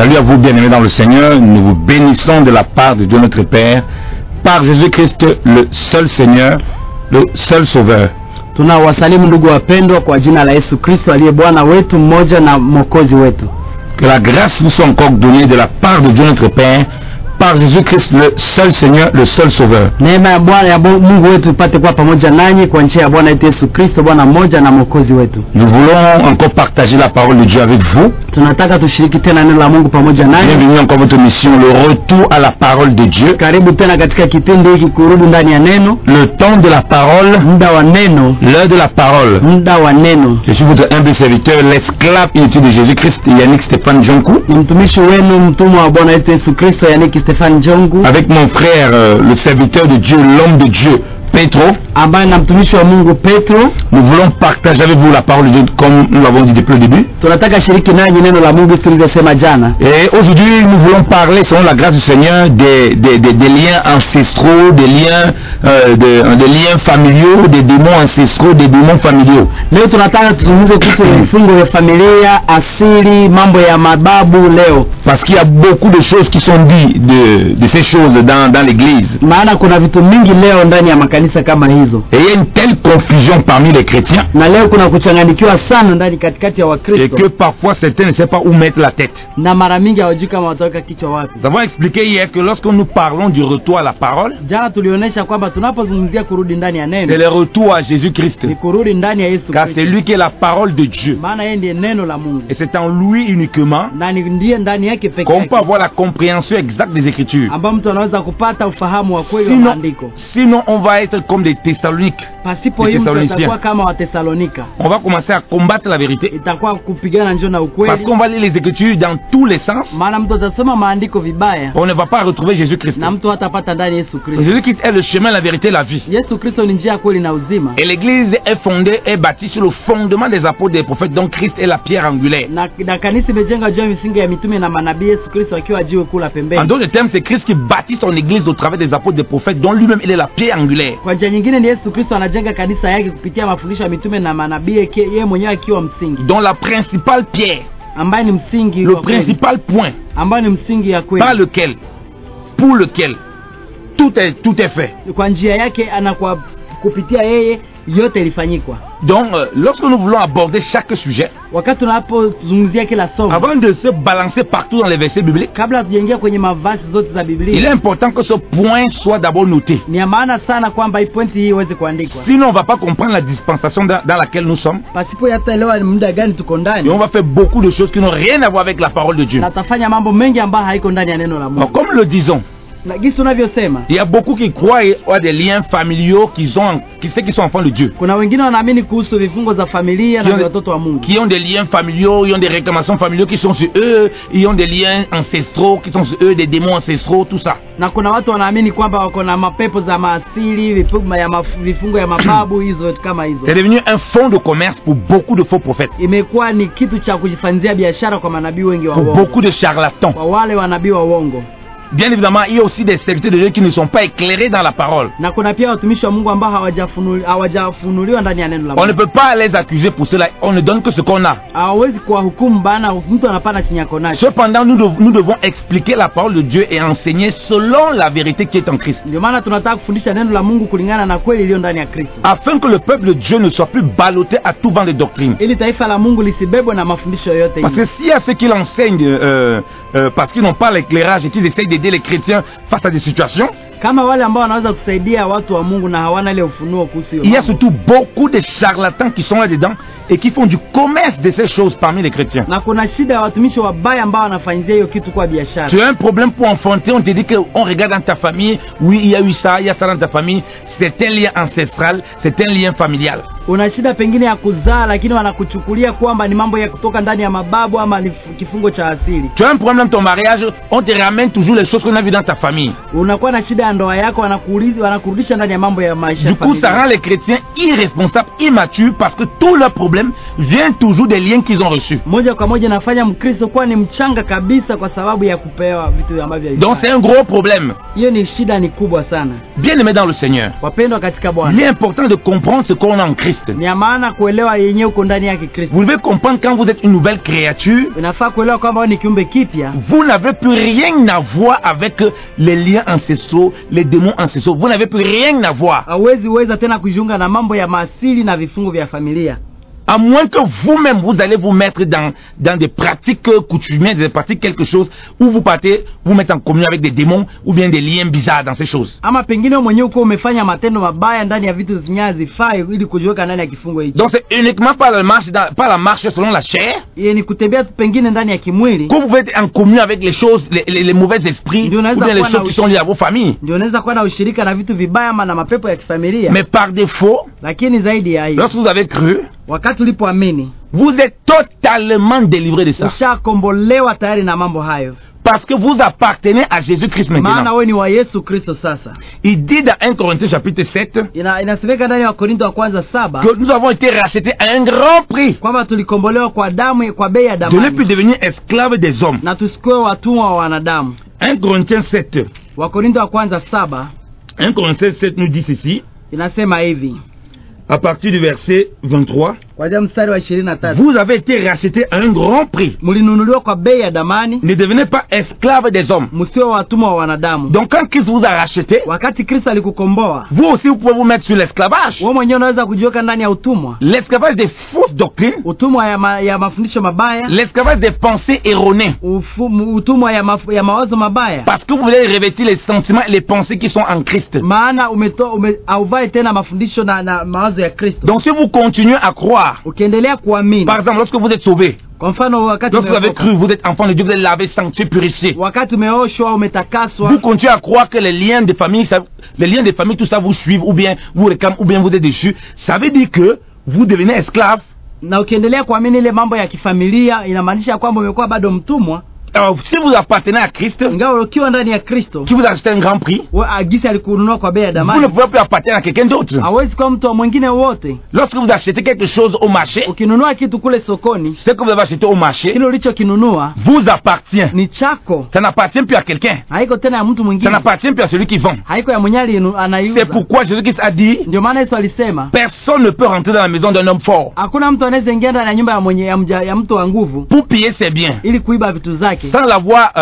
Salut à vous, bien-aimés dans le Seigneur. Nous vous bénissons de la part de Dieu notre Père, par Jésus-Christ, le seul Seigneur, le seul Sauveur. Tunawasalimu ndugu wapendwa kwa jina la Yesu Kristo aliye Bwana wetu mmoja na Mwokozi wetu. Que la grâce vous soit encore donnée de la part de Dieu notre Père, par Jésus-Christ, le seul Seigneur, le seul Sauveur. Neema ya Bwana ya Mungu wetu ipate kuwa pamoja nanyi kwa njia ya Bwana wetu Yesu Kristo, Bwana mmoja na Mwokozi wetu. Nous voulons encore partager la parole de Dieu avec vous. Tunataka tushiriki tena neno la Mungu pamoja nanyi. Bienvenue encore votre mission, le retour à la parole de Dieu. Karibu tena katika kipindi hiki kurudi ndani ya neno. Le temps de la parole, muda wa neno. L'heure de la parole. Muda wa neno. Je suis votre humble serviteur, l'esclave inutile de Jésus-Christ, Yannick Stéphane Jonku. Ni mtumishi wenu mtumwa wa Bwana wetu Yesu Kristo, Yannick Stéphane Jonku. Avec mon frère, le serviteur de Dieu, l'homme de Dieu, Petro. Ambaye na mtumishi wa Mungu Petro. Nous voulons partager avec vous la parole de Dieu comme nous l'avons dit depuis le début. Tunataka shiriki nanyi neno la Mungu tulivyosema jana. Et aujourd'hui nous voulons parler selon la grâce du Seigneur des liens ancestraux, des liens familiaux, des démons ancestraux, des démons familiaux. Leo tunataka tuzungumze kuhusu vifungo vya familia, asili, mambo ya mababu leo. Parce qu'il y a beaucoup de choses qui sont dites de ces choses dans l'église. Maana kuna vitu mingi leo ndani ya makanisa kama hizo. Et il y a une telle confusion parmi les chrétiens. Na leo kuna kuchanganyikiwa sana ndani katikati ya Wakristo. Et que parfois certains ne savent pas où mettre la tête. Na mara mingi hawajui kama wataweka kichwa wapi. Nous avons expliqué hier que lorsque nous parlons du retour à la parole, jana tulionyesha kwamba tunapozungumzia kurudi ndani ya neno, c'est le retour à Jésus-Christ. Ni kurudi ndani ya Yesu Kristo. Car c'est lui qui est la parole de Dieu. Maana yeye ndiye neno la Mungu. Et c'est en lui uniquement na ndiye ndani yake pekee qu'on peut avoir la compréhension exacte des Écritures. Ambapo mtu anaweza kupata ufahamu wa kweli wa maandiko. Sinon on va être comme des Thessaloniques. Pasipo hiyo tutakuwa kama wa Thessalonika. On va commencer à combattre la vérité. Itakuwa kupigana njoo na ukweli. Parce qu'on va lire les Écritures dans tous les sens. Maana mtu atasoma maandiko vibaya. On ne va pas retrouver Jésus-Christ. Na mtu hatapata ndani Yesu Kristo. Jésus-Christ est le chemin, la vérité, la vie. Yesu Kristo ni njia, kweli na uzima. Et l'église est fondée et bâtie sur le fondement des apôtres et des prophètes, donc Christ est la pierre angulaire. Na kanisa imejenga juu ya misingi ya mitume na manabii, Yesu Kristo akiwa jiwe kuu la pembeni. En d'autres termes, c'est Christ qui bâtit son église au travers des apôtres et des prophètes, dont lui-même il est la pierre angulaire. Kwa njia nyingine ni Yesu Kristo anajenga kanisa yake kupitia mafundisho ya mitume na manabii, yeye mwenyewe akiwa msingi. Dont la principale pierre, ambaye ni msingi, le principal point, ambaye ni msingi ya kweli, par lequel, pour lequel tout est fait. Kwa njia yake anakuwa kupitia yeye yote ilifanyikwa. Donc lorsque nous voulons aborder chaque sujet, wakati tunapozungumzia kila somo, avant de se balancer partout dans les versets bibliques, kabla hatujaingia kwenye mavasi zote za Biblia, il est important que ce point soit d'abord noté. Ni maana sana kwamba hii pointi hii iweze kuandikwa. Sinon on va pas comprendre la dispensation dans laquelle nous sommes. Pasipo hataelewa muda gani tuko ndani. Et on va faire beaucoup de choses qui n'ont rien à voir avec la parole de Dieu. Na tafanya mambo mengi ambayo haiko ndani ya neno la Mungu. Comme le disons, il y a beaucoup qui croient à des liens familiaux qui sont enfants de Dieu. Kuna wengine wanaamini kuhusu vifungo za familia na watoto wa Mungu. Qui ont des liens familiaux, ils ont des réclamations familiaux qui sont sur eux, ils ont des liens ancestraux qui sont sur eux, des démons ancestraux, tout ça. Na kuna watu wanaamini kwamba wako na mapepo za maasili, vifungo ya mababu hizo kama hizo. C'est devenu un fonds de commerce pour beaucoup de faux prophètes. Imekuwa ni kitu cha kujifanzia biashara kwa manabii wengi wa uongo. Pour beaucoup de charlatans. Kwa wale wanabii wa uongo. Bien évidemment, il y a aussi des serviteurs de Dieu qui ne sont pas éclairés dans la parole. Na kuna pia watumishi wa Mungu ambao hawajafunuliwa ndani ya neno la Mungu. On ne peut pas les accuser pour cela, on ne donne que ce qu'on a. Hawezi kuwahukumu bana, mtu anapana chenye ako nacho. Cependant, nous devons expliquer la parole de Dieu et enseigner selon la vérité qui est en Christ. Ndio maana tunataka kufundisha neno la Mungu kulingana na kweli iliyo ndani ya Kristo. Afin que le peuple de Dieu ne soit plus ballotté à tout vent de doctrine. Ili taifa la Mungu lisibebwe na mafundisho yote. Parce que s'il y a ceux qui l'enseignent parce qu'ils n'ont pas l'éclairage et qu'ils essayent d'aider les chrétiens face à des situations, kama wale ambao wanaweza kusaidia watu wa Mungu na hawana ile ufunuo kuhusu hiyo. Il y a surtout beaucoup de charlatans qui sont là-dedans et qui font du commerce de ces choses parmi les chrétiens. Na kuna shida ya watumishi wabaya ambao wanafanyia hiyo kitu kwa biashara. Tu as un problème pour enfanter, on te dit qu'on regarde dans ta famille, oui, il y a eu ça, il y a ça dans ta famille, c'est un lien ancestral, c'est un lien familial. Una shida pengine ya kuzaa lakini wanakuchukulia kwamba ni mambo ya kutoka ndani ya mababu ama kifungo cha asili. Tu as un problème dans ton mariage, on te ramène toujours les choses qu'on a vues dans ta famille. Unakuwa na shida ya ndoa yako, wanakurudisha ndani ya mambo ya maisha. Du coup, ça rend les chrétiens irresponsables, immatures, parce que tout leur problème vient toujours des liens qu'ils ont reçus. Moja kwa moja nafanya Mkristo kuwa ni mchanga kabisa kwa sababu ya kupewa vitu ambavyo. Donc c'est un gros problème. Hiyo ni shida, ni kubwa sana. Bien-aimés dans le Seigneur, wapendwa katika Bwana, il est important de comprendre ce qu'on a en Christ. Ni maana kuelewa yenyewe uko ndani yake Kristo. Vous devez comprendre quand vous êtes une nouvelle créature. Unafaa kuelewa kwamba ni kiumbe kipya. Vous n'avez plus rien à voir avec les liens ancestraux, les démons ancestraux. Vous n'avez plus rien à voir. Hawezi weza tena kujiunga na mambo ya maasili na vifungo vya familia. À moins que vous-même vous allez vous mettre dans des pratiques coutumières, des pratiques quelque chose où vous partez, vous mettez en communion avec des démons ou bien des liens bizarres dans ces choses. Ama pengine mwenyewe uko umefanya matendo mabaya ndani ya vitu zinyazi fai ili kujiweka ndani ya kifungo hicho. Donc c'est uniquement par la marche selon la chair. Ni kutembea pengine ndani ya kimwili. Que vous êtes en communion avec les choses, les mauvais esprits ou bien les choses qui sont liées à vos familles. Ndio unaweza kuwa na ushirika na vitu vibaya na mapepo ya kifamilia. Mais par défaut, lakini zaidi ya hiyo, lorsque vous avez cru, wakati ulipoamini, vous êtes totalement délivré de ça. Ushakombolewa tayari na mambo hayo. Parce que vous appartenez à Jésus-Christ maintenant. Maana wewe ni wa Yesu Kristo sasa. Il dit dans 1 Corinthiens chapitre 7 inasemeka ndani ya Korinto wa kwanza 7 que nous avons été rachetés à un grand prix. Kwamba tulikombolewa kwa damu, kwa bei ya damu. De ne plus devenir esclaves des hommes. Na tusikuwe watumwa wa wanadamu. 1 Corinthiens 7. Wa Korinto wa kwanza 7. 1 Corinthiens 7 nous dit ceci. Inasema hivi. À partir du verset 23. Vous avez été rachetés à un grand prix. Ne devenez pas esclaves des hommes. Donc quand Christ vous a racheté, vous aussi vous pouvez vous mettre sur l'esclavage. L'esclavage des fausses doctrines. L'esclavage des pensées erronées. Parce que vous voulez revêtir les sentiments et les pensées qui sont en Christ. Donc si vous continuez à croire, par exemple lorsque vous êtes sauvé, lorsque vous avez cru, vous êtes enfant de Dieu, vous êtes lavé, sanctifié, purifié, vous continuez à croire que les liens de famille, tout ça vous suivent, ou bien vous réclament, ou bien vous êtes déchus, ça veut dire que vous devenez esclave. Na ukiendelea kuamini ile mambo ya kifamilia inamaanisha kwamba umekuwa bado mtumwa. Alors, si vous appartenez à Christ, qui vous a acheté un grand prix, vous ne pouvez plus appartenir à quelqu'un d'autre. Lorsque vous achetez quelque chose au marché, ce que vous avez acheté au marché vous appartient. Ça n'appartient plus à quelqu'un. Ça n'appartient plus à celui qui vend. C'est pourquoi Jésus-Christ a dit, personne ne peut rentrer dans la maison d'un homme fort pour piller ses biens sans l'avoir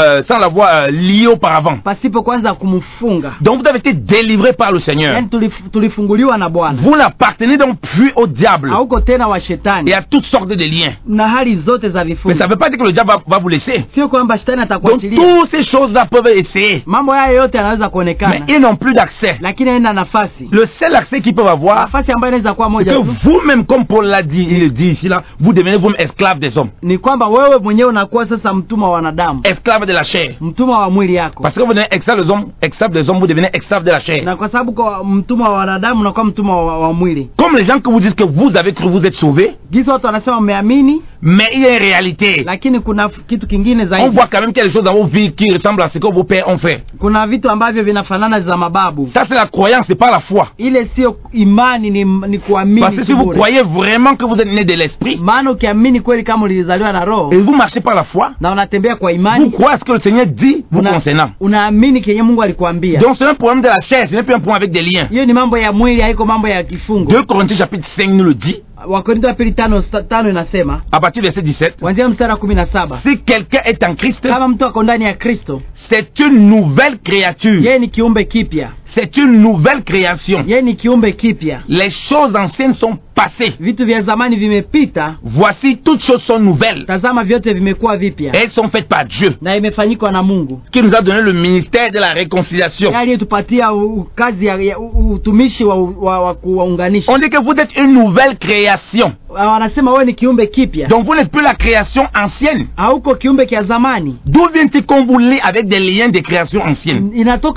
lié auparavant. Donc vous avez été délivré par le Seigneur. Vous n'appartenez donc plus au diable et à toutes sortes de liens. Mais ça ne veut pas dire que le diable va vous laisser. Donc toutes ces choses-là peuvent essayer, mais ils n'ont plus d'accès. Le seul accès qu'ils peuvent avoir, c'est que vous-même, comme Paul l'a dit, il le dit ici là, vous devenez vous-même esclave des hommes. Esclave de la chair. Parce que vous devenez esclave des hommes, vous devenez esclave de la chair. Comme les gens que vous disent que vous avez cru, vous êtes sauvés, mais il y a une réalité. On voit quand même quelque chose dans vos vies qui ressemble à ce que vos pères ont fait. Ça c'est la croyance, c'est pas la foi. Parce que si vous croyez vraiment que vous êtes né de l'esprit et vous marchez par la foi, vous croyez ce que le Seigneur dit vous concernant. Donc c'est un problème de la chair, ce n'est plus un problème avec des liens. 2 Corinthiens chapitre 5 nous le dit. À partir du verset 17, si quelqu'un est en Christ, c'est une nouvelle créature. C'est une nouvelle création. Les choses anciennes sont passées. Voici, toutes choses sont nouvelles. Elles sont faites par Dieu, qui nous a donné le ministère de la réconciliation. On dit que vous êtes une nouvelle création. Donc vous n'êtes plus la création ancienne. D'où vient-il qu'on vous lie avec des liens de création ancienne? Christ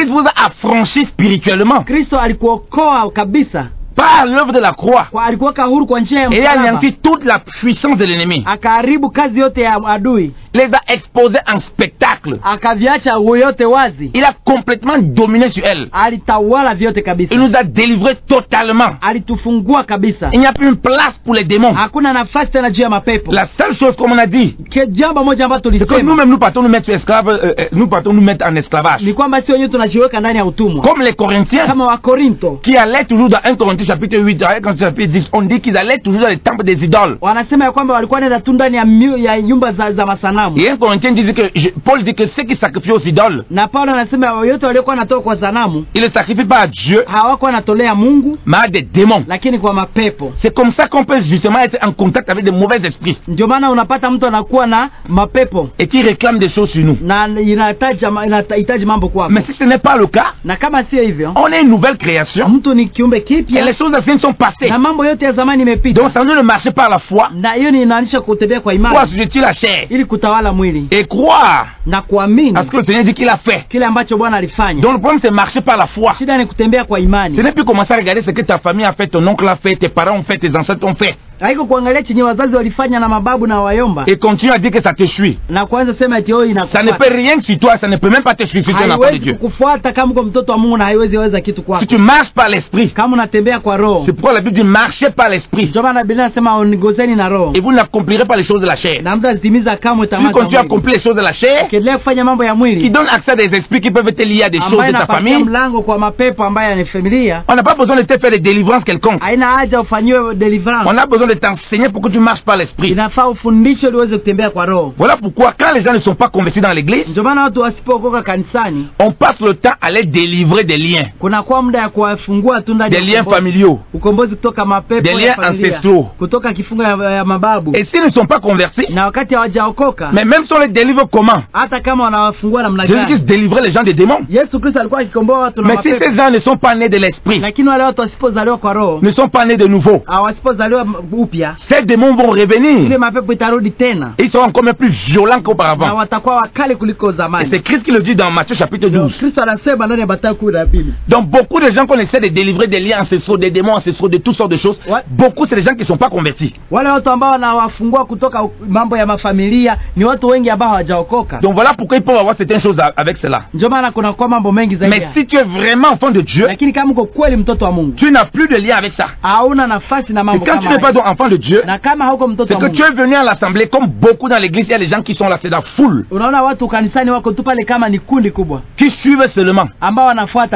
vous a affranchi spirituellement. par l'œuvre de la croix, et il a anéanti toute la puissance de l'ennemi. Il les a exposés en spectacle. Il a complètement dominé sur elle. Il nous a délivrés totalement. Il n'y a plus une place pour les démons. La seule chose, comme on a dit, c'est que nous-mêmes nous partons nous mettre esclaves, nous partons nous mettre en esclavage. Comme les Corinthiens qui allaient toujours dans 1 Corinthiens chapitre 8, dans 1 Corinthiens chapitre 10, on dit qu'ils allaient toujours dans les temples des idoles. Et 1 Corinthiens disait que Paul dit que ceux qui sacrifient aux idoles, ils ne sacrifient pas à Dieu, mais à des démons. C'est comme ça qu'on peut justement être en contact avec des mauvais esprits et qui réclament des choses sur nous. Mais si ce n'est pas le cas, on est une nouvelle création et les choses anciennes sont passées. Donc ça ne marche pas par la foi pour assujettir la chair et croire à ce que le Seigneur dit qu'il a fait. Donc le problème c'est marcher par la foi. Ce n'est plus commencer à regarder ce que ta famille a fait, ton oncle a fait, tes parents ont fait, tes ancêtres ont fait. Et continue à dire que ça te suit. Ça ne peut rien sur toi, ça ne peut même pas te suivre si tu es un enfant de Dieu. Si tu marches par l'esprit, c'est pourquoi la Bible dit marchez par l'esprit. Et vous n'accomplirez pas les choses de la chair. Si tu continues à accomplir les choses de la chair, qui donne accès à des esprits qui peuvent être liés à des choses de ta famille, on n'a pas besoin de te faire des délivrances quelconques. On a besoin de t'enseigner pour que tu marches par l'esprit. Voilà pourquoi quand les gens ne sont pas convertis dans l'église, on passe le temps à les délivrer des liens. Des liens familiaux, des liens ancestraux. Et s'ils ne sont pas convertis, mais même si on les délivre comment? Jésus-Christ délivrait les gens des démons. Mais si ces gens ne sont pas nés de l'esprit, ne sont pas nés de nouveau, ces démons vont revenir. Ils seront encore plus violents qu'auparavant. Et c'est Christ qui le dit dans Matthieu chapitre 12. Donc beaucoup de gens qu'on essaie de délivrer des liens ancestraux, des démons ancestraux, de toutes sortes de choses, beaucoup c'est des gens qui ne sont pas convertis. Donc voilà pourquoi ils peuvent avoir certaines choses avec cela. Mais si tu es vraiment enfant de Dieu, tu n'as plus de lien avec ça. Et quand tu n'es pas enfant de Dieu, c'est que tu es venu à l'assemblée comme beaucoup dans l'église, il y a des gens qui sont là, c'est la foule, qui suivent seulement,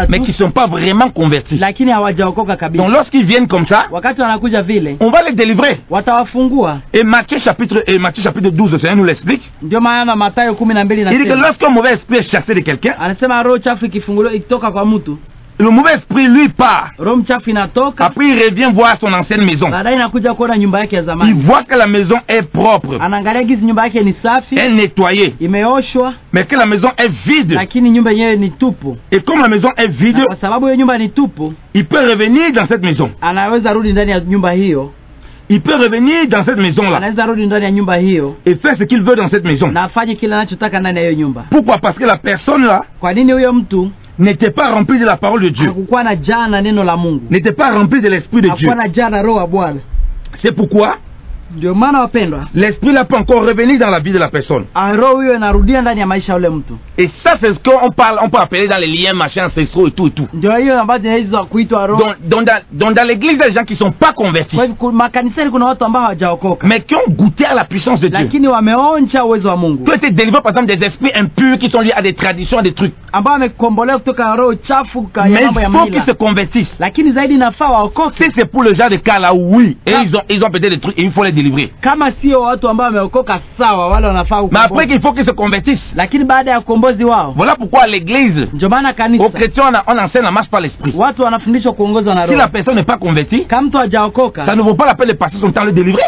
mais qui ne sont pas vraiment convertis. Donc lorsqu'ils viennent comme ça, on va les délivrer. Et Matthieu chapitre 12, le Seigneur nous l'explique. Il dit que lorsqu'un mauvais esprit est chassé de quelqu'un, le mauvais esprit lui part. Après il revient voir son ancienne maison. Il voit que la maison est propre, est nettoyée, mais que la maison est vide. Et comme la maison est vide, il peut revenir dans cette maison. Il peut revenir dans cette maison-là et faire ce qu'il veut dans cette maison. Pourquoi? Parce que la personne-là n'était pas remplie de la parole de Dieu, n'était pas remplie de l'esprit de Dieu. C'est pourquoi l'esprit là peut encore revenir dans la vie de la personne. Et ça c'est ce qu'on parle, on peut appeler dans les liens machin ancestraux et tout et tout. Donc dans l'église il y a des gens qui ne sont pas convertis, mais qui ont goûté à la puissance de Dieu, qui ont été délivrés par exemple des esprits impurs qui sont liés à des traditions, à des trucs. Mais il faut qu'ils se convertissent. Si c'est pour le genre de cas là, oui, et ils ont peut-être des trucs et il faut les délivrer. Mais après qu'il faut qu'ils se convertissent. Voilà pourquoi à l'église, aux chrétiens, on enseigne la marche par l'esprit. Si la personne n'est pas convertie, ça ne vaut pas la peine de passer son temps à le délivrer.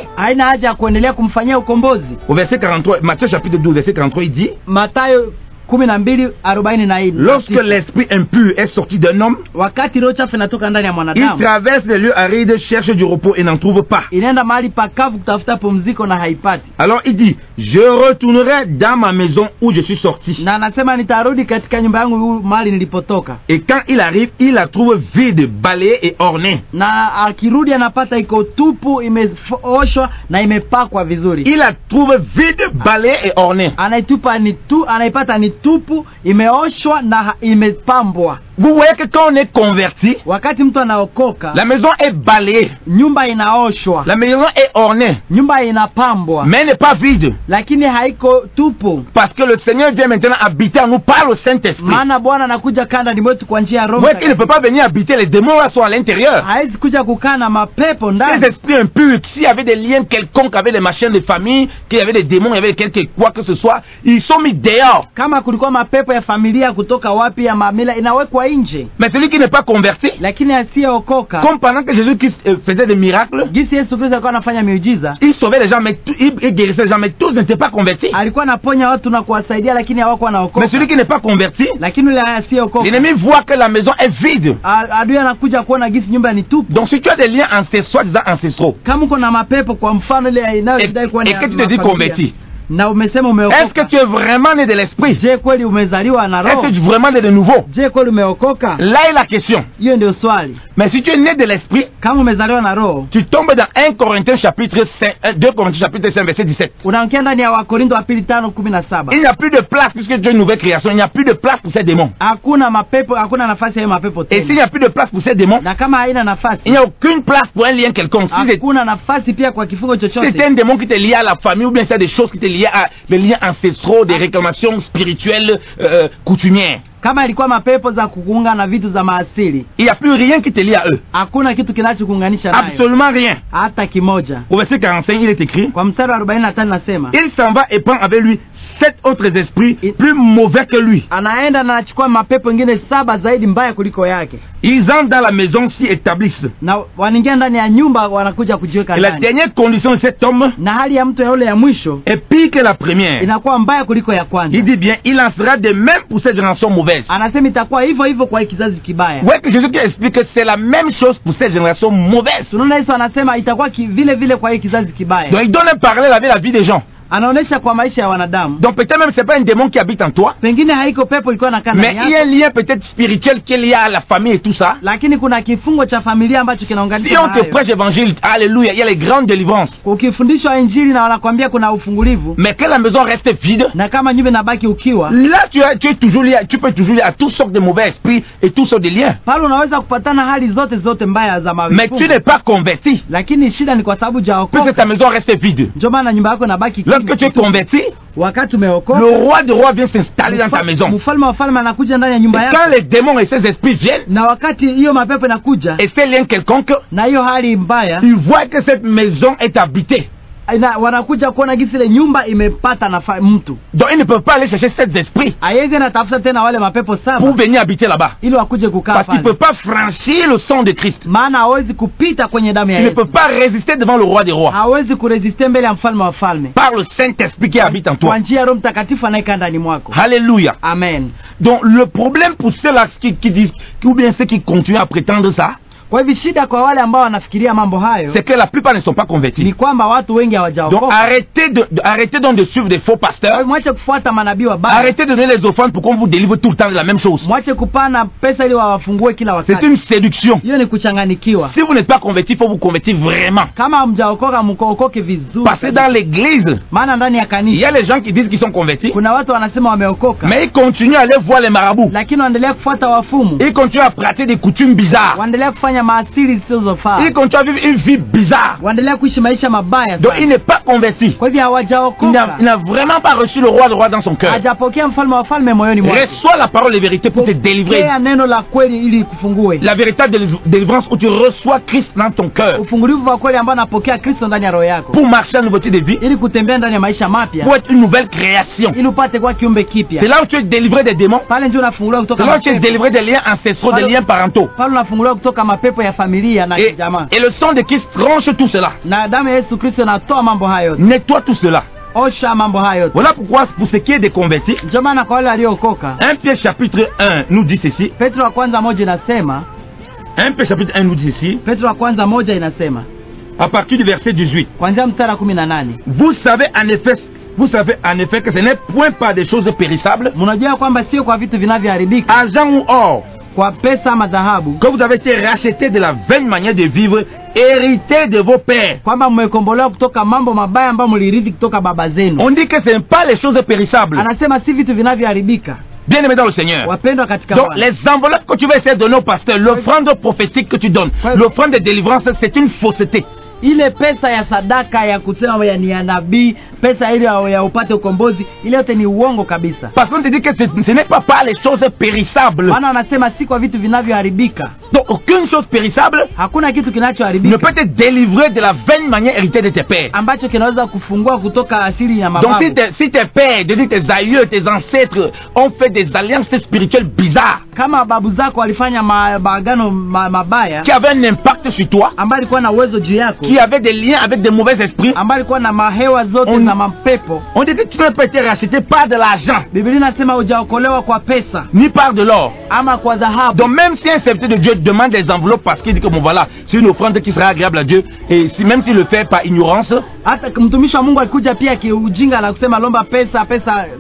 Au verset 43, Matthieu chapitre 12, verset 43, il dit Lorsque l'esprit impur est sorti d'un homme, il traverse les lieux arides, cherche du repos et n'en trouve pas. Alors il dit, je retournerai dans ma maison où je suis sorti. Et quand il arrive, il la trouve vide, balayée et ornée. Il la trouve vide, balayée et ornée. Vous voyez que quand on est converti, la maison est balayée, la maison est ornée, mais elle n'est pas vide. Parce que le Seigneur vient maintenant habiter en nous par le Saint-Esprit. Vous voyez qu'il ne peut pas venir habiter, les démons là sont à l'intérieur. Ces esprits impurs, s'il y avait des liens quelconques avec les machins de famille, qu'il y avait des démons, il y avait quelque quoi que ce soit, ils sont mis dehors. Mais celui qui n'est pas converti, comme pendant que Jésus-Christ faisait des miracles, il sauvait les gens, mais il guérissait les gens, mais tous n'étaient pas convertis. Mais celui qui n'est pas converti, l'ennemi voit que la maison est vide. Donc si tu as des liens ancestraux, et que tu te dis converti, est-ce que tu es vraiment né de l'esprit? Est-ce que tu es vraiment né de nouveau? Là est la question. Mais si tu es né de l'esprit, tu tombes dans 1 Corinthiens chapitre 5, 2 Corinthiens chapitre 5 verset 17. Il n'y a plus de place puisque tu es une nouvelle création. Il n'y a plus de place pour ces démons. Et s'il n'y a plus de place pour ces démons, il n'y a aucune place pour un lien quelconque. Si c'est un démon qui te lie à la famille ou bien c'est des choses qui te lient à des liens ancestraux, des réclamations spirituelles coutumières. Il n'y a plus rien qui te lie à eux. Absolument rien. Au verset 45, il est écrit, il s'en va et prend avec lui 7 autres esprits plus mauvais que lui. Ils entrent dans la maison, s'y établissent. Et la dernière condition de cet homme est pire que la première. Il dit bien, il en sera de même pour cette génération mauvaise. Ouais, que Jésus explique que c'est la même chose pour cette génération mauvaise. Donc il donne un parallèle avec la vie des gens. Donc peut-être même c'est pas un démon qui habite en toi, mais il y a un lien peut-être spirituel qui est lié à la famille et tout ça. Si on te prêche l'évangile, alléluia, il y a les grandes délivrances. Mais que la maison reste vide, là tu es toujours lié, tu peux toujours lié à toutes sortes de mauvais esprits et toutes sortes de liens. Mais tu n'es pas converti, puisque ta maison reste vide. Lorsque tu es converti, le roi des rois vient s'installer dans ta maison. Et quand les démons et ces esprits viennent, et ces liens quelconques, ils voient que cette maison est habitée. Donc ils ne peuvent pas aller chercher ces esprits pour venir habiter là-bas, parce qu'ils ne peuvent pas franchir le sang de Christ. Ils ne peuvent pas résister devant le roi des rois par le Saint-Esprit qui habite en toi. Alléluia. Amen. Donc le problème pour ceux-là qui disent, ou bien ceux qui continuent à prétendre ça, c'est que la plupart ne sont pas convertis. Donc arrêtez donc de suivre des faux pasteurs. Arrêtez de donner les offrandes pour qu'on vous délivre tout le temps de la même chose. C'est une séduction. Si vous n'êtes pas converti, il faut vous convertir vraiment. Passez dans l'église. Il y a les gens qui disent qu'ils sont convertis, mais ils continuent à aller voir les marabouts. Ils continuent à pratiquer des coutumes bizarres. Il continue à vivre une vie bizarre. Donc il n'est pas converti. Il n'a vraiment pas reçu le roi de roi dans son cœur. Reçois la parole de vérité pour te délivrer. La véritable délivrance où tu reçois Christ dans ton cœur. Pour marcher en nouveauté de vie. Pour être une nouvelle création. C'est là où tu es délivré des démons. C'est là où tu es délivré des liens ancestraux, des liens parentaux. Et le sang de Christ tranche tout cela. Nettoie tout cela. osha mambo hayo. Voilà pourquoi pour ce qui est des convertis, 1 Pierre chapitre 1 nous dit ceci. Petro wa kwanza moja inasema, 1 Pierre chapitre 1 nous dit ceci. Petro wa kwanza moja inasema, à partir du verset 18. Kuanzia mstari 18. Vous savez en effet que ce n'est point par des choses périssables, mnajua kwamba sio kwa vitu vinavyoharibika, argent ou or, kwa pesa ama dhahabu, que vous avez été rachetés de la vaine manière de vivre hérité de vos pères. Kwamba mmekombolewa kutoka mambo mabaya ambayo mlirithi kutoka baba zenu. On dit que ce n'est pas les choses périssables. Anasema si vitu vinavyoharibika. Bien aimé dans le Seigneur. Wapendwa katika Donc les enveloppes que tu vas essayer de donner au pasteur, l'offrande prophétique que tu donnes, l'offrande de délivrance, c'est une fausseté. Ile pesa ya sadaka ya kusema ya ni nabii, pesa ile ya upate ukombozi, ile yote ni uongo kabisa. Parce qu'on te dit que ce n'est pas les choses périssables. Maana anasema si kwa vitu vinavyoharibika. Donc aucune chose périssable hakuna kitu kinachoharibika ne peut te délivrer de la vaine manière héritée de tes pères. Ambacho kinaweza kufungua kutoka asili ya mababu. Donc si tes pères, tes aïeux, tes ancêtres ont fait des alliances spirituelles bizarres, kama babu zako walifanya maagano mabaya qui avaient un impact sur toi, ambayo ilikuwa na uwezo juu yako, qui avait des liens avec des mauvais esprits, ambayo ilikuwa na mahewa zote na mapepo, on dit que tu n'as pas été racheté par de l'argent. Biblia inasema hujaokolewa kwa pesa ni par de l'or ama kwa dhahabu. Donc même si un serviteur de Dieu demande des enveloppes parce qu'il dit que bon voilà, c'est une offrande qui sera agréable à Dieu, et si, même s'il le fait par ignorance, hata mtumishi wa Mungu akikuja pia kiujinga na kusema lomba pesa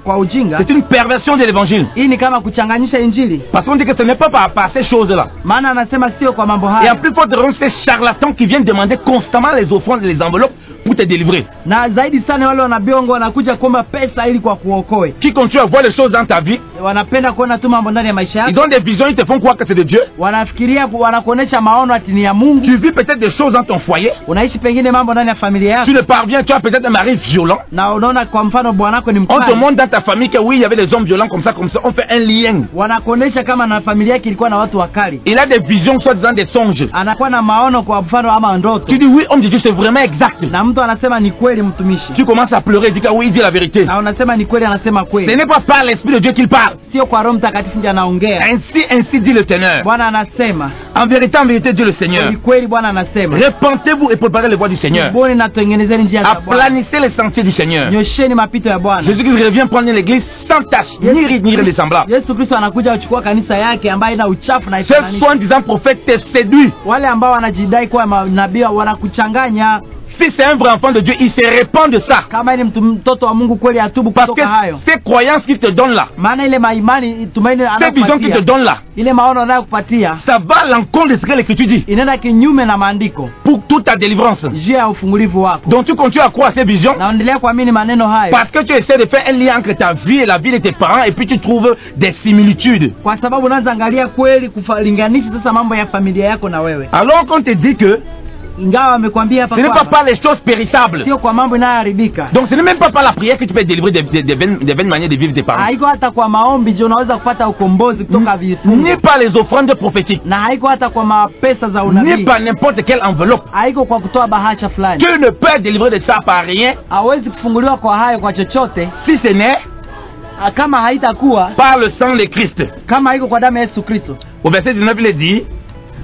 kwa ujinga, c'est une perversion de l'évangile. Hii ni kama kuchanganyisha injili. Parce qu'on dit que ce n'est pas par ces choses-là. Maana anasema sio kwa mambo haya. Et en plus forte raison, ces charlatans qui viennent demander constamment les offrandes et les enveloppes pour te délivrer. Na zaidi sana wale wanabiongo wanakuja kuomba pesa ili kwa kuokoe. Qui continue à voir les choses dans ta vie. Wanapenda kuona tu mambo ndani ya maisha yako. Ils ont des visions, ils te font croire que c'est de Dieu. Wanafikiria wanakuonesha maono ati ni ya Mungu. Tu vis peut-être des choses dans ton foyer. Unaishi pengine mambo ndani ya familia yako. Tu ne parviens, tu as peut-être un mari violent. Na unaona kwa mfano bwanako ni mkali. On te montre dans ta famille que oui, il y avait des hommes violents comme ça. On fait un lien. Wanakuonesha kama na familia yake ilikuwa na watu wakali. Il a des visions soit disant des songes. Anakuwa na maono kwa mfano ama ndoto. Tu dis oui, homme de Dieu, c'est vraiment exact. Na mtu anasema ni kweli mtumishi. Tu commences à pleurer, dis que oui, il dit la vérité. Na unasema ni kweli, anasema kweli. Ce n'est pas par l'esprit de Dieu qu'il parle. Sio kwa Roho Mtakatifu ndiye anaongea. Ainsi dit le Seigneur. Bwana anasema. En vérité, Dieu le Seigneur. Ni kweli Bwana anasema. Repentez-vous et préparez les voies du Seigneur. Bwana natengenezeni njia za Bwana. Aplanissez les sentiers du Seigneur. Nyosheni mapito ya Bwana. Jésus-Christ revient prendre l'église sans tache, ni ride, ni ressemblable. Yesu Kristo anakuja kuchukua kanisa yake ambayo ina uchafu na ifananisha. Ces soi-disant prophètes te séduisent. Wale ambao wanajidai kuwa manabii wanakuchanganya. Si c'est un vrai enfant de Dieu, il se répand de ça. Kama ni mtoto wa Mungu kweli atubu kutoka hayo. Ces croyances qu'il te donne là, maana ile maimani tumaini anakupatia, ces visions qu'il te donne là, ile maono anayokupatia, ça va à l'encontre de ce que l'Écriture dit. Inaenda kinyume na maandiko. Pour toute ta délivrance. Njia ya ufungulivu wako. Donc tu continues à croire ces visions. Na endelea kuamini maneno hayo. Parce que tu essaies de faire un lien entre ta vie et la vie de tes parents et puis tu trouves des similitudes. Kwa sababu unaanza angalia kweli kulinganisha sasa mambo ya familia yako na wewe. Alors qu'on te dit que ingawa amekwambia hapa ce n'est pas par les choses périssables. Sio kwa mambo inayoharibika. Donc ce n'est même pas par la prière que tu peux délivrer des vaines manières de vivre tes parents. Haiko hata kwa maombi je unaweza kupata ukombozi kutoka vifungo. Ni par les offrandes prophétiques. Na haiko hata kwa mapesa za unabii. Ni par n'importe quelle enveloppe. Haiko kwa kutoa bahasha fulani. Tu ne peux délivrer de ça par rien. Hawezi kufunguliwa kwa hayo kwa chochote. Si ce n'est kama haitakuwa par le sang de Christ. Kama haiko kwa damu ya Yesu Kristo. Au verset 19 il est dit,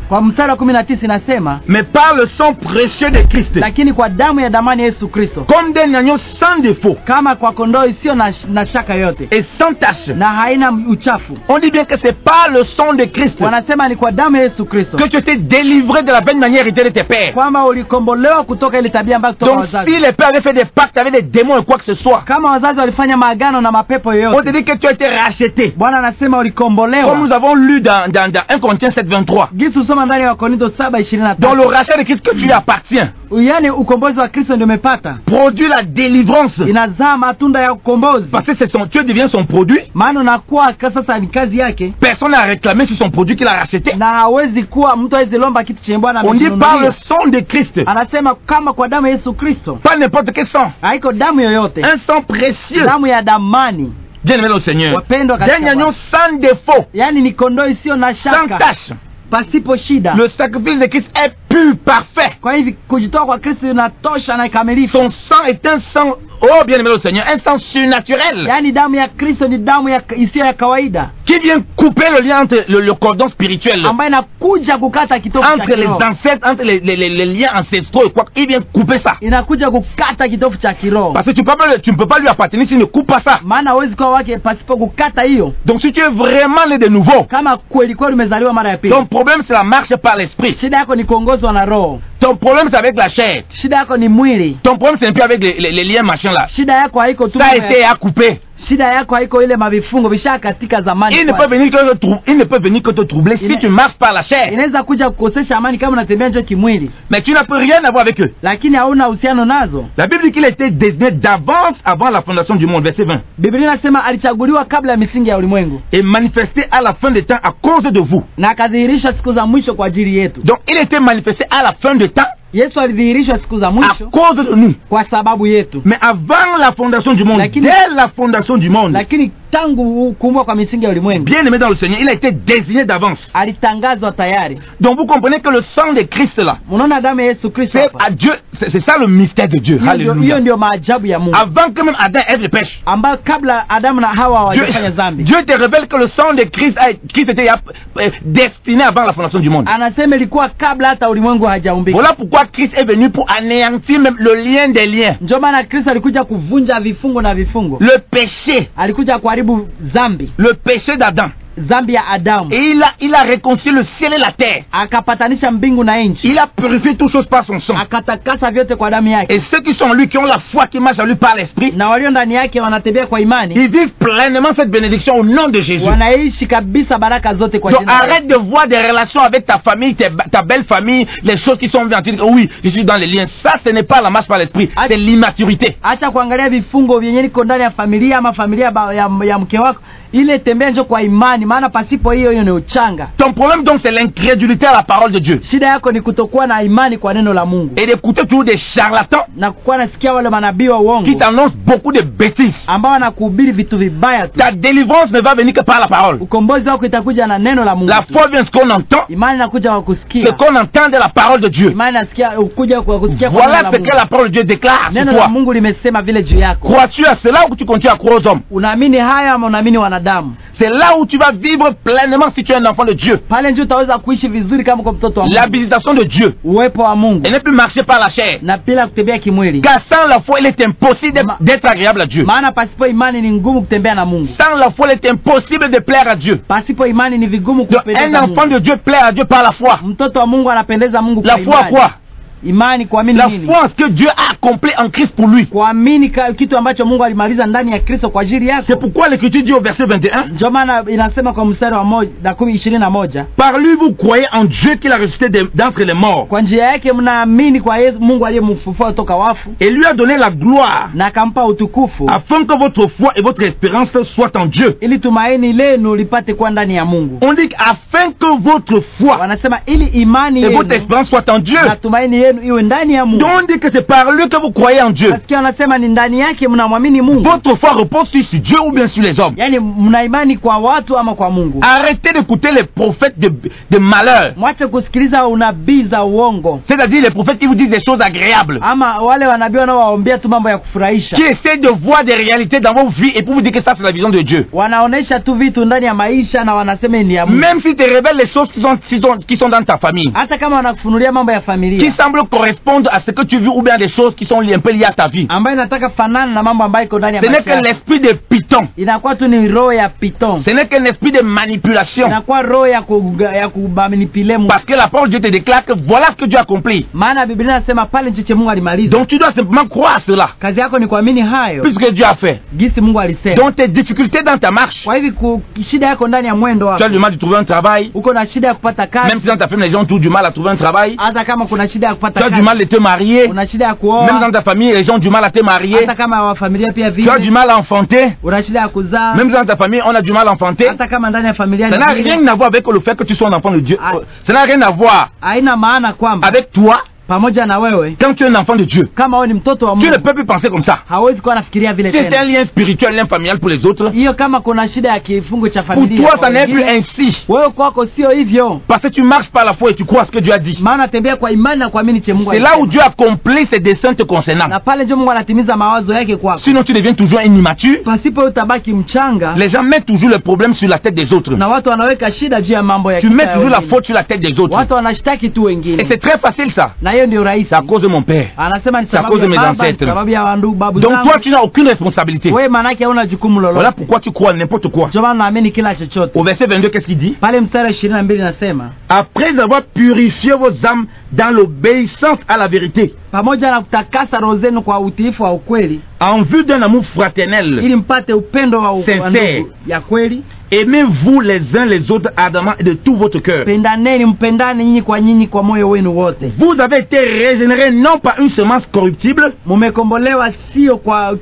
kwa mstari wa 19 inasema, mais par le sang précieux de Christ, lakini kwa damu ya damani Yesu Kristo, comme d'un agneau sans défaut, kama kwa kondoo isiyo na shaka yote, et sans tache, na haina uchafu. On dit bien que c'est par le sang de Christ, wanasema ni kwa damu ya Yesu Kristo, que tu étais délivré de la vaine manière héritée de tes pères. Kwamba ulikombolewa kutoka ile tabia mbaya kutoka wazazi. Donc si les pères avaient fait des pactes avec des démons ou quoi que ce soit, kama wazazi walifanya maagano na mapepo yoyote, on te dit que tu as été racheté. Bwana anasema ulikombolewa. Comme nous avons lu dans 1 Corinthiens 7:23. Gisu soma ndani ya Wakorintho 7:23. Dans le rachat de Christ que tu lui appartiens. Yani ukombozi wa Kristo ndio umepata. Produit la délivrance. Inazaa matunda ya ukombozi. Parce que c'est tu deviens son produit. Maana unakuwa sasa ni kazi yake. Personne n'a réclamé sur son produit qu'il a racheté. Na hawezi kuwa mtu hawezi lomba kitu chenye Bwana amenunulia. On dit par le sang de Christ. Anasema kama kwa damu ya Yesu Kristo. Pas n'importe quel sang. Haiko damu yoyote. Un sang précieux. Damu ya damani. Bien-aimé le Seigneur. Wapendwa katika Bwana. Agneau sans défaut. Yani ni kondoo isiyo na shaka. Sans tache. Pasipo shida. Le sacrifice de Christ est pur, parfait. Son sang est un sang, oh bien aimé le Seigneur, un sang surnaturel. Qui vient couper le lien entre le cordon spirituel. Entre les ancêtres, entre les liens ancestraux et quoi. Il vient couper ça. Parce que tu ne peux pas lui appartenir s'il ne coupe pas ça. Donc si tu es vraiment né de nouveau, ton problème c'est la marche par l'esprit. Ton problème c'est avec la chair. Ton problème c'est un peu avec les liens machin là. Ça a été à couper. Il ne peut venir que te troubler si tu marches par la chair. Mais tu n'as plus rien à voir avec eux. La Bible dit qu'il était désigné d'avance avant la fondation du monde. Verset 20. Et manifesté à la fin des temps à cause de vous. Donc il était manifesté à la fin des temps à cause de nous. Mais avant la fondation du monde, dès la fondation du monde, bien aimé dans le Seigneur, il a été désigné d'avance. Donc vous comprenez que le sang de Christ là, c'est à Dieu, c'est ça le mystère de Dieu. Alléluia. Avant que même Adam et Ève le pêche, Dieu te révèle que le sang de Christ était destiné avant la fondation du monde. Voilà pourquoi Christ est venu pour anéantir même le lien des liens. Le péché. Le péché d'Adam. Et il a réconcilié le ciel et la terre. Il a purifié toutes choses par son sang. Et ceux qui sont en lui, qui ont la foi, qui marchent en lui par l'esprit, ils vivent pleinement cette bénédiction au nom de Jésus. Donc arrête de voir des relations avec ta famille, ta belle famille, les choses qui sont venues. Oui, je suis dans les liens. Ça, ce n'est pas la marche par l'esprit, c'est l'immaturité. Ton problème donc c'est l'incrédulité à la parole de Dieu. Et d'écouter toujours des charlatans qui t'annoncent beaucoup de bêtises. Ta délivrance ne va venir que par la parole. La foi vient ce qu'on entend, ce qu'on entend de la parole de Dieu. Voilà ce que la parole de Dieu déclare sur toi. Crois-tu à cela ou tu continues à croire aux hommes? C'est là où tu vas vivre pleinement si tu es un enfant de Dieu. La visitation de Dieu. Et ne plus marcher par la chair. Car sans la foi, il est impossible d'être agréable à Dieu. Sans la foi, il est impossible de plaire à Dieu. Donc, un enfant de Dieu plaît à Dieu par la foi. La foi quoi? La foi en ce que Dieu a accompli en Christ pour lui. C'est pourquoi l'Écriture dit au verset 21, par lui vous croyez en Dieu qu'il a ressuscité d'entre les morts et lui a donné la gloire afin que votre foi et votre espérance soient en Dieu. On dit afin que votre foi et votre espérance soient en Dieu. Donc on dit que c'est par lui que vous croyez en Dieu. Votre foi repose sur Dieu ou bien sur les hommes. Arrêtez d'écouter les prophètes de malheur. C'est-à-dire les prophètes qui vous disent des choses agréables, qui essaient de voir des réalités dans vos vies et pour vous dire que ça c'est la vision de Dieu. Même s'ils te révèlent les choses qui sont dans ta famille, qui semblent correspondre à ce que tu vis ou bien des choses qui sont un peu liées à ta vie. Ce n'est que l'esprit de Python. Ce n'est qu'un esprit de manipulation. Parce que la parole de Dieu te déclare que voilà ce que Dieu a accompli. Donc tu dois simplement croire à cela. Puisque Dieu a fait. Donc tes difficultés dans ta marche, tu as du mal de trouver un travail. Même si dans ta famille les gens ont du mal à trouver un travail. Tu as du mal de te marier. Même dans ta famille, les gens ont du mal à te marier. Tu as du mal à enfanter. Même dans ta famille, on a du mal à enfanter. Ça n'a rien à voir avec le fait que tu sois un enfant de Dieu. Ça n'a rien à voir avec toi. pamoja na wewe. Quand tu es un enfant de Dieu, kama wewe ni mtoto wa Mungu, tu ne peux plus penser comme ça. hawezi kuwa nafikiria vile tena. C'est un lien spirituel, un lien familial pour les autres. Hiyo kama kuna shida ya kifungo cha familia. Pour toi, ça n'est plus ainsi. Wewe kwako sio hivyo. Parce que tu marches par la foi et tu crois ce que Dieu a dit. Maana tembea kwa imani na kuamini che Mungu. C'est là où Dieu accomplit ses desseins te concernant. Na pale ndio Mungu anatimiza mawazo yake kwako. Sinon tu deviens toujours un immature. Pasipo utabaki mchanga. Les gens mettent toujours le problème sur la tête des autres. Na watu wanaweka shida juu ya mambo ya tu mets toujours la faute sur la tête des autres. Watu wanashtaki tu wengine. Et c'est très facile ça. Na hiyo ndio rahisi. C'est à cause de mon père. Anasema ni c'est à cause de mes ancêtres. Sababu ya wandu babu zangu. Donc toi tu n'as aucune responsabilité. Wewe maana yake huna jukumu lolote. Voilà pourquoi tu crois n'importe quoi. Ndio maana naamini kila chochote. Au verset 22 qu'est-ce qu'il dit? Pale mstari 22 nasema, après avoir purifié vos âmes dans l'obéissance à la vérité. Pamoja na kutakasa roho zenu kwa utiifu wa ukweli. En vue d'un amour fraternel. Ili mpate upendo wa sincère ya kweli. Aimez-vous les uns les autres ardemment et de tout votre cœur. Pendaneni, mpendane nyinyi kwa moyo wenu wote. Vous avez été régénérés non par une semence corruptible. Mumekombolewa sio kwa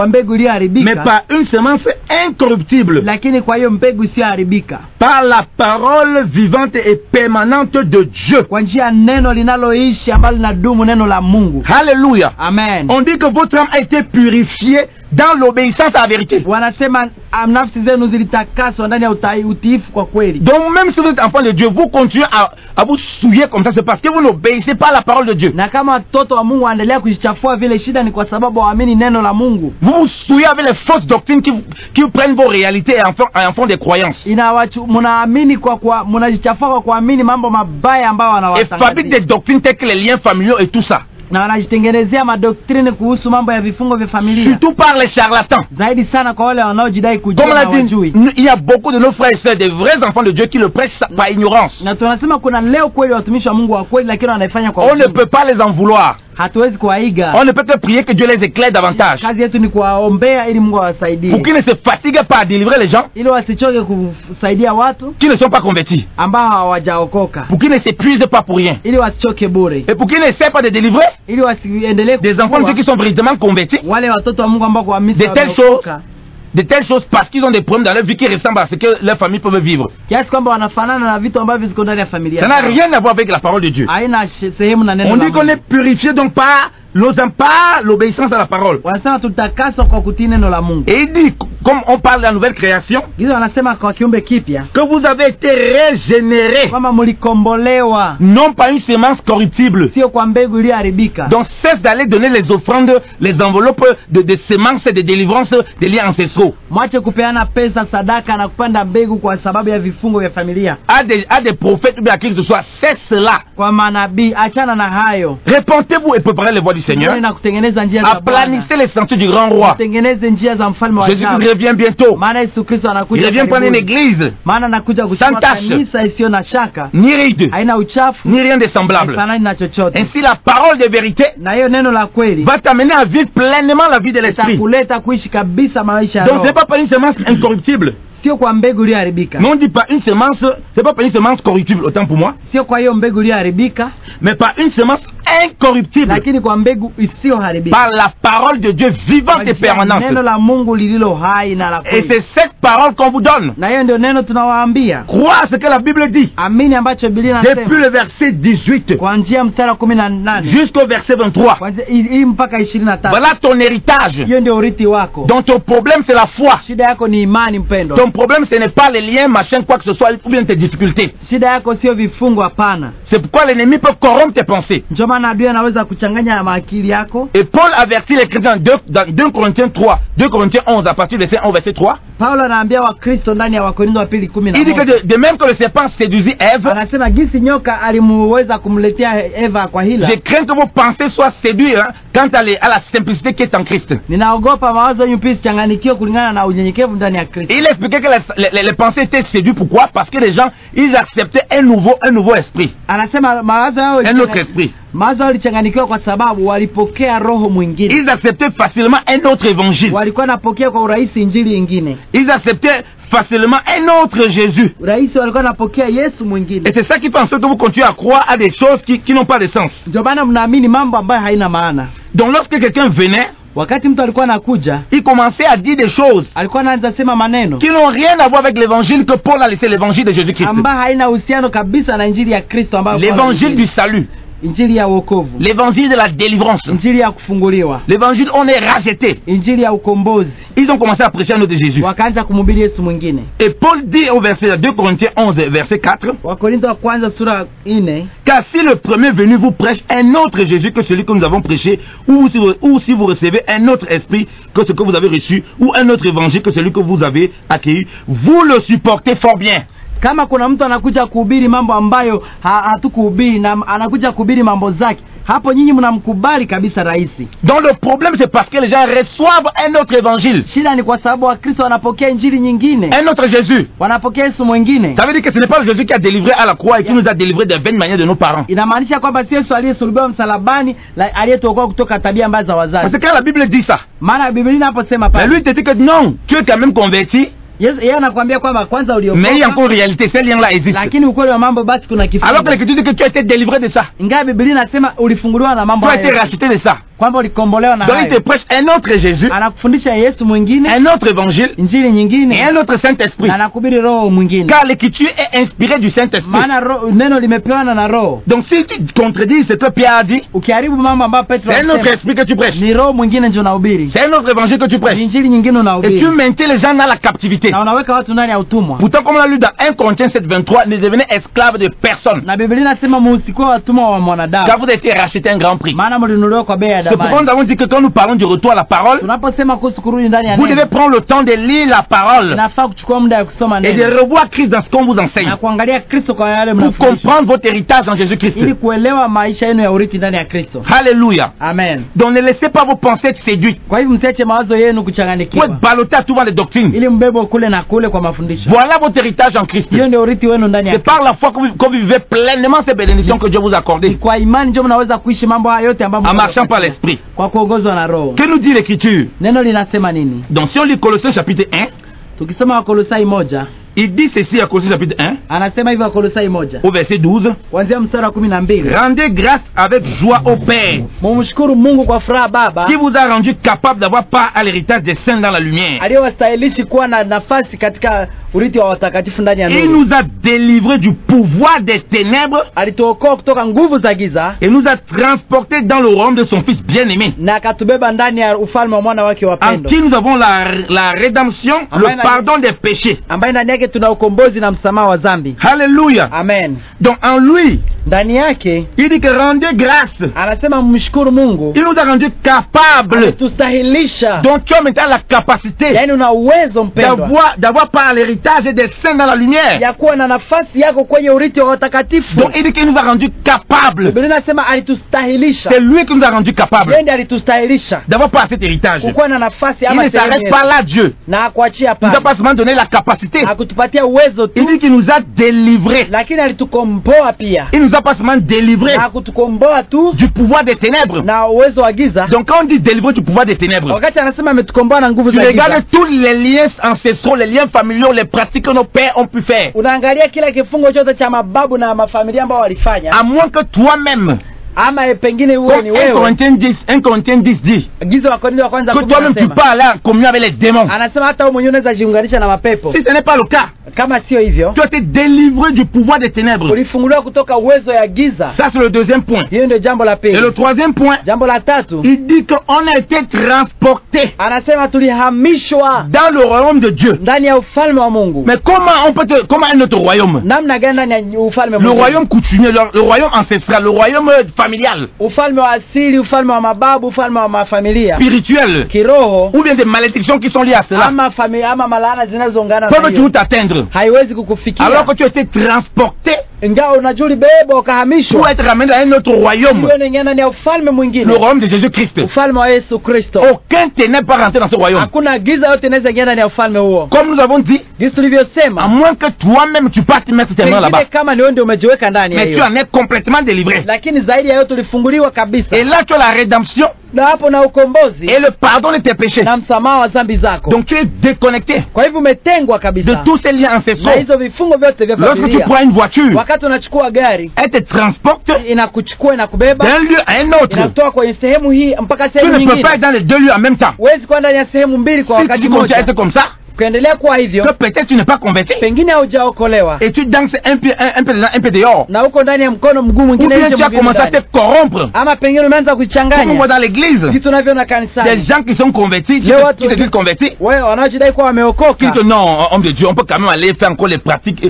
mbegu iliyoharibika, mais par une semence incorruptible. Lakini kwa hiyo mbegu isiyoharibika. Par la parole vivante et permanente de Dieu. Kwa njia neno linaloishi ambalo linadumu, neno la Mungu. Alléluia. Amen. On dit que votre âme a été purifiée dans l'obéissance à la vérité. Wanasema nafsi zenu zilitakaswa ndani ya utiifu kwa kweli. Donc même si vous êtes enfant de Dieu, vous continuez à vous souiller comme ça, c'est parce que vous n'obéissez pas à la parole de Dieu. Na kama watoto wa Mungu waendelea kujichafua vile, shida ni kwa sababu waamini neno la Mungu. Vous vous souillez avec les fausses doctrines qui prennent vos réalités et en font des croyances. Munaamini munajichafua kwa kuamini mambo mabaya ambayo wanawatangazia. Et fabriquent des doctrines telles que les liens familiaux et tout ça. Na wanajitengenezea madoktrine kuhusu mambo ya vifungo vya familia. Surtout par les charlatans. Zaidi sana kwa wale wanaojidai kujua na wajui. Il y a beaucoup de nos frères et sœurs, des vrais enfants de Dieu qui le prêchent par ignorance. Na tunasema kuna leo kweli watumishi wa Mungu wa kweli, lakini wanaifanya kwa on ne peut pas les en vouloir. Hatuwezi kuwaiga. On ne peut que prier que Dieu les éclaire davantage. Kazi yetu ni kuwaombea ili Mungu awasaidie. Pour qu'ils ne se fatiguent pas à délivrer les gens. Ili wasichoke kusaidia watu qui ne sont pas convertis. Ambao hawajaokoka. Pour qu'ils ne s'épuisent pas pour rien. Ili wasichoke bure. Et pour qu'ils n'essaient pas de délivrer. Ili wasiendelee des enfants de Dieu qui sont véritablement convertis. Wale watoto wa Mungu ambao kwa mimi de telles choses parce qu'ils ont des problèmes dans leur vie qui ressemblent à ce que leur famille peut vivre. Ça n'a rien à voir avec la parole de Dieu. On dit qu'on est purifié donc par l'obéissance à la parole. Et il dit, comme on parle de la nouvelle création, que vous avez été régénérés, non pas une semence corruptible. Donc cesse d'aller donner les offrandes, les enveloppes de semences et de délivrance des liens ancestraux. À des prophètes ou bien à qui que ce soit, cesse cela. Répentez-vous et préparez les voies du Seigneur. Aplanissez les sentiers du grand roi. Jésus revient bientôt. Il revient prendre une église sans tache, ni ride, ni rien de semblable. Ainsi la parole de vérité va t'amener à vivre pleinement la vie de l'esprit. Donc c'est pas par une semence incorruptible. Mais on dit pas une semence, c'est pas une semence corruptible, autant pour moi. Mais par une semence incorruptible. Par la parole de Dieu vivante et permanente. Et c'est cette parole qu'on vous donne. Crois à ce que la Bible dit. Depuis le verset 18 jusqu'au verset 23. Voilà ton héritage. Donc ton problème c'est la foi. Ton problème ce n'est pas les liens, machin, quoi que ce soit, ou bien tes difficultés. C'est pourquoi l'ennemi peut corrompre tes pensées. Et Paul avertit les chrétiens dans 2 Corinthiens 3, 2 Corinthiens 11 à partir du verset 3. Il dit que de même que le serpent séduisit Ève, je crains que vos pensées soient séduites quant à la simplicité qui est en Christ. Il expliquait que les pensées étaient séduites. Pourquoi? Parce que les gens, ils acceptaient un nouveau esprit. Un autre esprit. Ils acceptaient facilement un autre évangile. Ils acceptaient facilement un autre Jésus. Et c'est ça qui fait en sorte que vous continuez à croire à des choses qui n'ont pas de sens. Donc lorsque quelqu'un venait, il commençait à dire des choses qui n'ont rien à voir avec l'évangile que Paul a laissé, l'évangile de Jésus-Christ. L'évangile du salut. l'évangile de la délivrance, l'évangile on est racheté. Ils ont commencé à prêcher un autre Jésus. Et Paul dit au verset 2 Corinthiens 11 verset 4, car si le premier venu vous prêche un autre Jésus que celui que nous avons prêché, ou si vous recevez un autre esprit que ce que vous avez reçu, ou un autre évangile que celui que vous avez accueilli, vous le supportez fort bien. Kama kuna mtu anakuja kuhubiri mambo ambayo hatukuhubiri na anakuja kuhubiri mambo zake, hapo nyinyi mnamkubali kabisa rahisi. Donc le problème c'est parce que les gens reçoivent un autre évangile. Shida ni kwa sababu Wakristo wanapokea injili nyingine. Un autre Jésus. Wanapokea Yesu mwingine. Ça veut dire que ce n'est pas le Jésus qui a délivré à la croix et qui nous a délivré des vaines manières de nos parents. Inamaanisha kwamba si Yesu aliyesulubiwa msalabani aliyetuokoa kutoka tabia mbaya za wazazi. Parce que quand la Bible dit ça, maana Biblia inaposema pale, mais lui te dit que non, tu es quand même converti. Yes, anakuambia kwamba kwanza uliokoka. Mais il y a encore réalité, ces liens là existent. Lakini ukweli wa mambo basi kuna kifungo. Alors que l'Écriture dit que tu as été délivré de ça. Ingawa Biblia inasema ulifunguliwa na mambo hayo. Tu as été racheté de ça. Kwamba ulikombolewa na hayo. Donc il te prêche un autre Jésus. Anakufundisha Yesu mwingine. Un autre évangile. Injili nyingine. Et un autre Saint-Esprit. Na anakubiri roho mwingine. Car l'Écriture est inspirée du Saint-Esprit. Maana neno limepewa na roho. Donc si tu contredis ce que Pierre a dit, ukiharibu mambo ambayo Petro c'est un autre esprit que tu prêches. Ni roho mwingine ndio unahubiri. C'est un autre évangile que tu prêches. Injili nyingine unahubiri. Et tu maintiens les gens dans la captivité. Na unaweka watu ndani ya utumwa. Pourtant comme on l'a lu dans 1 Corinthiens 7:23, ne devenez esclaves de personne. Na Biblia inasema msikuwe watumwa wa mwanadamu. Car vous avez été racheté un grand prix. Maana mlinunuliwa kwa bei ya damani. C'est pourquoi nous avons dit que quand nous parlons du retour à la parole, vous devez prendre le temps de lire la parole et de revoir Christ dans ce qu'on vous enseigne pour comprendre votre héritage en Jésus-Christ. Alléluia. Amen. Donc ne laissez pas vos pensées être séduites pour être ballottés à tout vent les doctrines. Voilà votre héritage en Christ. C'est par la foi que vous vivez pleinement ces bénédictions que Dieu vous a accordées en marchant par l'Esprit. Que nous dit l'Écriture? Donc si on lit Colossiens chapitre 1, il dit ceci à Colossiens chapitre 1, au verset 12, rendez grâce avec joie au Père qui vous a rendu capable d'avoir part à l'héritage des saints dans la lumière. Il nous a délivré du pouvoir des ténèbres et nous a transportés dans le royaume de son Fils bien-aimé, en qui nous avons la rédemption, le pardon des péchés. Alléluia. Amen. Donc en lui, il dit que rendez grâce. Il nous a rendu capables. Donc tu as maintenant la capacité d'avoir par l'héritage des saints dans la lumière. Donc il dit qu'il nous a rendu capables. C'est lui qui nous a rendu capables d'avoir par cet héritage. Il ne s'arrête pas là, Dieu. Il ne nous a pas seulement donné la capacité. Il dit qu'il nous a délivrés. Il nous a pas seulement délivrés du pouvoir des ténèbres. Donc quand on dit délivré du pouvoir des ténèbres, tu regardes tous les liens ancestraux, les liens familiaux, les pratiques que nos pères ont pu faire. À moins que toi-même, 1 Corinthiens 10 dit que toi-même tu peux aller en communion avec les démons. Si ce n'est pas le cas, tu as été délivré du pouvoir des ténèbres. Ça c'est le deuxième point. Et le troisième point, il dit qu'on a été transporté dans le royaume de Dieu. Mais comment est notre royaume? Le royaume coutumier, le royaume ancestral, le royaume familial, spirituel, ou bien des malédictions qui sont liées à cela, peuvent toujours t'atteindre alors que tu as été transporté pour être ramené dans un autre royaume, le royaume de Jésus-Christ. Aucun ténèbre pas rentré dans ce royaume. Comme nous avons dit, à moins que toi-même tu partes mettre tes mains là-bas, mais tu en es complètement délivré. Et là tu as la rédemption et le pardon de tes péchés. Donc tu es déconnecté de tous ces liens ancestraux. Lorsque tu prends une voiture, elle te transporte d'un lieu à un autre. Tu ne peux pas être dans les deux lieux en même temps. Si tu continues à être comme ça, kuendelea kuwa hivyo, que peut-être tu n'es pas converti, pengine haujaokolewa, et tu danses un peu dedans, un peu dehors, na uko ndani ya mkono mguu mwingine, ou bien tu as commencé à te corrompre, ama pengine umeanza kuchanganya. Comme on voit dans l'église, kitu tunavyoona kanisani, des gens qui sont convertis, qui te disent convertis, wewe wanaojidai kuwa wameokoka, qui disent non, homme de Dieu, on peut quand même aller faire encore les pratiques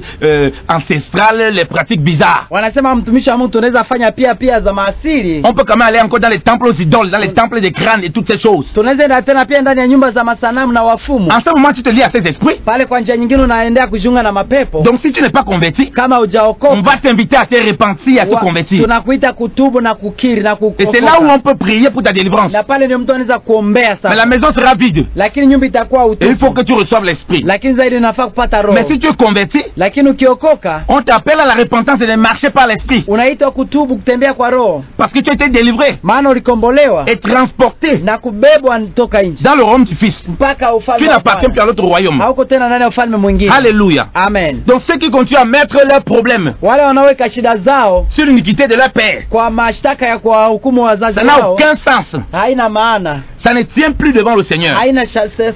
ancestrales, les pratiques bizarres. Wanasema mtumishi wa Mungu tunaweza fanya pia za maasili. On peut quand même aller encore dans les temples aux idoles, dans les temples des crânes et toutes ces choses. Tunaweza enda tena pia ndani ya nyumba za masanamu na wafumu. En ce moment tu te lis à ces esprits. Pale kwa njia nyingine unaendea kujiunga na mapepo. Donc si tu n'es pas converti, kama hujaokoka, on va t'inviter à te repentir, à te convertir. Tunakuita kutubu na kukiri na kuokoka. Et c'est là où on peut prier pour ta délivrance. Na pale ndio mtu anaweza kuombea sasa. Mais la maison sera vide. Lakini nyumba itakuwa utupu. Et il faut que tu reçoives l'esprit. Lakini zaidi unafaa kupata roho. Mais si tu es converti, lakini ukiokoka, on t'appelle à la repentance et de marcher par l'esprit. Unaitwa kutubu, kutembea kwa roho. Parce que tu as été délivré. Maana ulikombolewa et transporté na kubebwa toka nje dans le royaume du Fils. Mpaka ufalme. Tu n'appartiens plus à l'autre royaume. Hauko tena ndani ya ufalme mwingine. Alléluia. Amen. Donc ceux qui continuent à mettre leurs problèmes, wale wanaoweka shida zao, sur l'iniquité de leur père, kwa mashtaka ya kuwahukumu wazazi wao, ça n'a aucun sens. Haina maana. Ça ne tient plus devant le Seigneur. Haina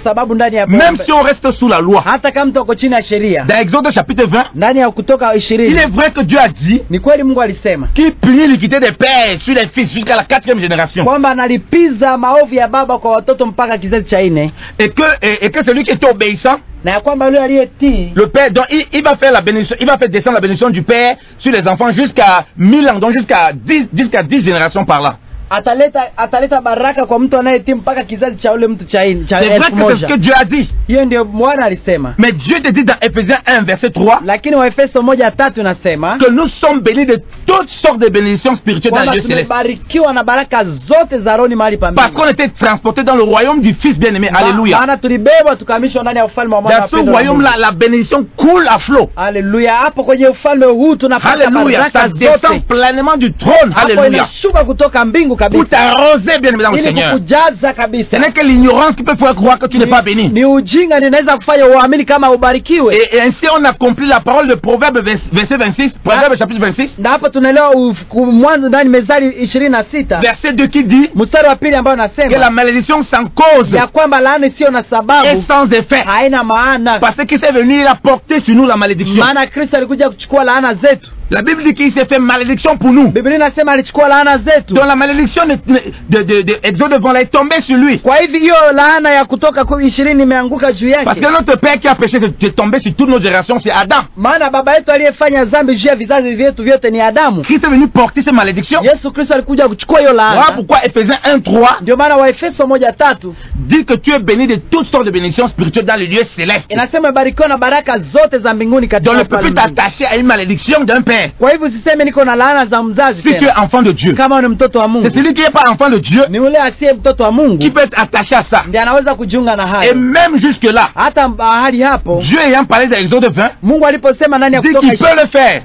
sababu ndani ya même si on reste sous la loi. Hata kama tuko chini ya sheria. Dans Exode chapitre 20, ndani ya Kutoka 20, il est vrai que Dieu a dit, ni kweli Mungu alisema, qui punit l'iniquité des pères sur les fils jusqu'à la 4e génération. Kwamba analipiza maovu ya baba kwa watoto mpaka kizazi cha 4. Et que celui qui est obéissant, na kwamba yule aliyetii, le père, donc il va faire la bénédiction, il va faire descendre la bénédiction du père sur les enfants jusqu'à 1000 ans, donc jusqu'à 10 générations par là. Ataleta baraka kwa mtu anayetii mpaka kizazi cha ule mtu cha 1000. C'est vrai que c'est ce que Dieu a dit. Hiyo ndio Bwana alisema. Mais Dieu te dit dans Ephésiens 1 verset 3, lakini Waefeso 1:3 unasema que nous sommes bénis de toutes sortes de bénédictions spirituelles dans Dieu céleste. Tumebarikiwa na baraka zote za roho mahali pa mbinguni. Parce qu'on était transportés dans le royaume du Fils bien-aimé. Alléluia. Maana tulibebwa tukamishwa ndani ya ufalme wa mwana. Dans ce royaume là, la bénédiction coule à flot. Alléluia. Hapo kwenye ufalme huu tunapata baraka zote. Ça descend pleinement du trône. Alléluia. Hapo inashuka kutoka mbingu kabisa. Bien dans le Seigneur. Ce n'est que l'ignorance qui peut faire croire que tu n'es pas béni. Et ainsi on accomplit la parole de Proverbe verset 26, Proverbe chapitre 26. Verset 2 qui dit que la malédiction sans cause et sans effet. Parce qu'il s'est venu, il a porté sur nous la malédiction. La Bible dit qu'il s'est fait malédiction pour nous. Donc la malédiction de Exode est tombée sur lui. Parce que notre père qui a péché est tombé sur toutes nos générations, c'est Adam. Christ est venu porter ces malédictions. Voilà pourquoi Ephésiens 1:3 dit que tu es béni de toutes sortes de bénédictions spirituelles dans le lieu céleste. Donc ne peut plus t'attacher à une malédiction d'un père. Si tu es enfant de Dieu, c'est celui qui n'est pas enfant de Dieu qui peut être attaché à ça. Et même jusque là, Dieu ayant parlé d'Exode 20, dit qu'il peut le faire.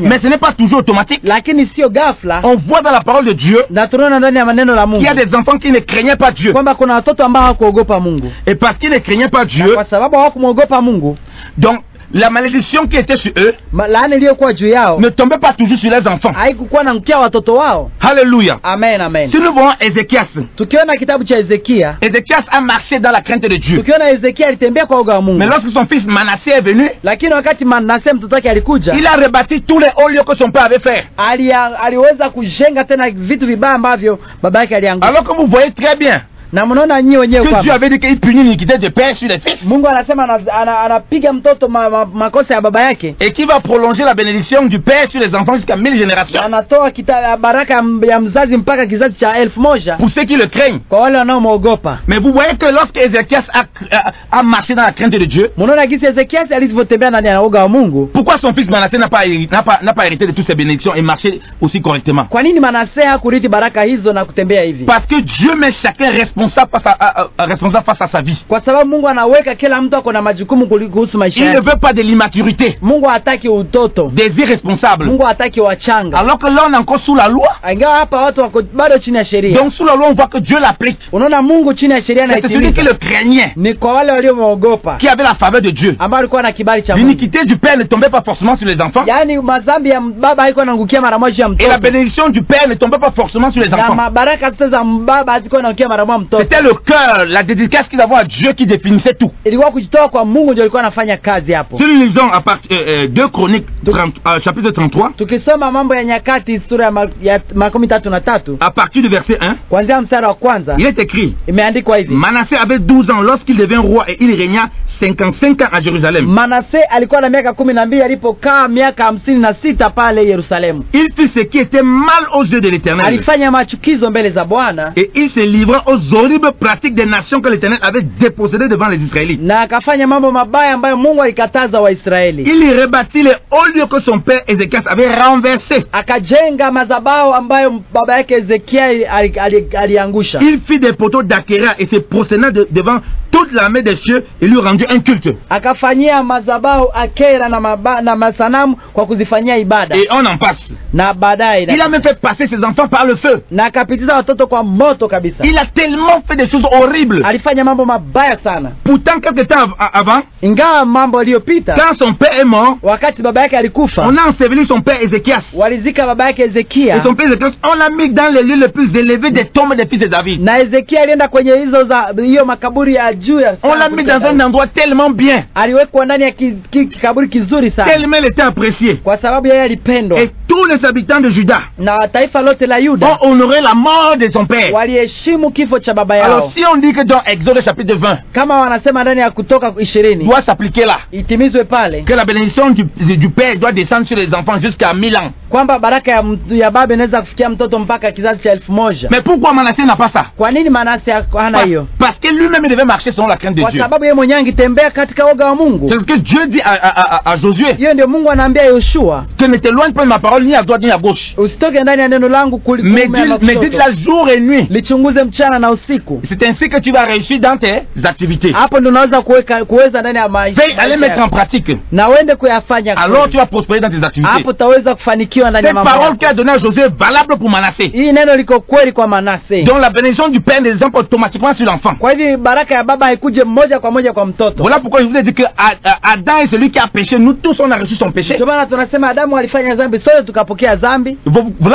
Mais ce n'est pas toujours automatique. On voit dans la parole de Dieu qu'il y a des enfants qui ne craignaient pas Dieu. Et parce qu'ils ne craignaient pas Dieu, donc la malédiction qui était sur eux ne tombait pas toujours sur les enfants. Alléluia. Amen, amen. Si nous voyons Ézéchias, Ézéchias a marché dans la crainte de Dieu. Mais lorsque son fils Manassé est venu, il a rebâti tous les hauts lieux que son père avait fait. Alors que vous voyez très bien que Dieu avait dit qu'il punit l'iniquité de père sur les fils. Et qui va prolonger la bénédiction du père sur les enfants jusqu'à 1000 générations. Pour ceux qui le craignent. Mais vous voyez que lorsque Ézéchias a marché dans la crainte de Dieu, pourquoi son fils Manassé n'a pas hérité de toutes ces bénédictions et marché aussi correctement? Parce que Dieu met chacun responsable face à sa vie. Il ne veut pas de l'immaturité, des irresponsables. Alors que là on est encore sous la loi. Donc sous la loi on voit que Dieu l'applique. C'est celui qui le craignait, qui avait la faveur de Dieu. L'iniquité du père ne tombait pas forcément sur les enfants. Et la bénédiction du père ne tombait pas forcément sur les enfants. C'était le cœur, la dédicace qu'il avait à Dieu qui définissait tout. Si nous lisons à partir 2 Chroniques chapitre 33, à partir du verset 1, il est écrit: Manassé avait 12 ans lorsqu'il devint roi et il régna 55 ans à Jérusalem. Il fit ce qui était mal aux yeux de l'Éternel. Et il se livra aux horribles pratiques des nations que l'Éternel avait dépossédées devant les Israélites. Il rebâtit les hauts lieux que son père Ézéchias avait renversés. Il fit des poteaux d'Achéra et se prosterna devant toute l'armée des cieux et lui rendit un culte. Et on en passe. Il a même fait passer ses enfants par le feu. Il a tellement fait des choses horribles. Pourtant, quelque temps avant, quand son père est mort, on a enseveli son père Ézéchias. Et son père Ézéchias, on l'a mis dans les lieux les plus élevés des tombes des fils de David. On l'a mis dans un endroit tellement bien. Tellement il était apprécié. Et tous les habitants de Juda ont honoré la mort de son père. Alors si on dit que dans Exode chapitre 20 doit s'appliquer là, que la bénédiction du père doit descendre sur les enfants jusqu'à 1000 ans. Mais pourquoi Manassé n'a pas ça? Parce que lui-même devait marcher selon la crainte de Dieu. C'est ce que Dieu dit à Josué, que ne t'éloigne pas de ma parole ni à droite ni à gauche, mais dites-la jour et nuit. C'est ainsi que tu vas réussir dans tes activités. Fais aller mettre en pratique, alors tu vas prospérer dans tes activités. Cette parole qu'il a donnée à Josué est valable pour Manassé. Donc la bénédiction du père descend automatiquement sur l'enfant. Voilà pourquoi je vous ai dit que Adam est celui qui a péché. Nous tous on a reçu son péché. Voilà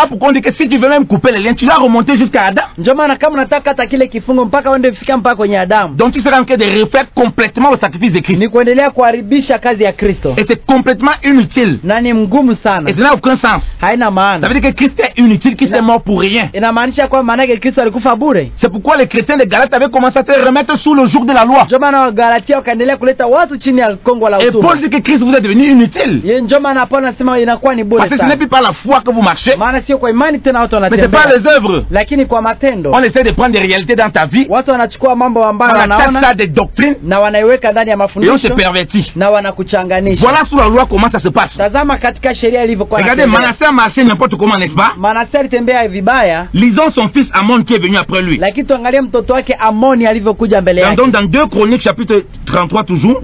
pourquoi on dit que si tu veux même couper les liens, tu dois remonter jusqu'à Adam. Donc tu seras en train de refaire complètement le sacrifice de Christ. Et c'est complètement inutile. Et ça n'a aucun sens. Ça veut dire que Christ est inutile, Christ est mort pour rien. C'est pourquoi les chrétiens de Galate avaient commencé à se remettre sous le joug de la loi. Et Paul dit que Christ vous est devenu inutile. Parce que ce n'est plus par la foi que vous marchez, mais c'est pas les œuvres. On essaie de prendre des réalités dans ta vie, on attache ça des doctrines, et on se pervertit. Voilà sous la loi comment ça se passe. Regardez, Manassé a marché n'importe comment, n'est-ce pas? Lisons son fils Amon qui est venu après lui. Dans 2 Chroniques chapitre 33 toujours,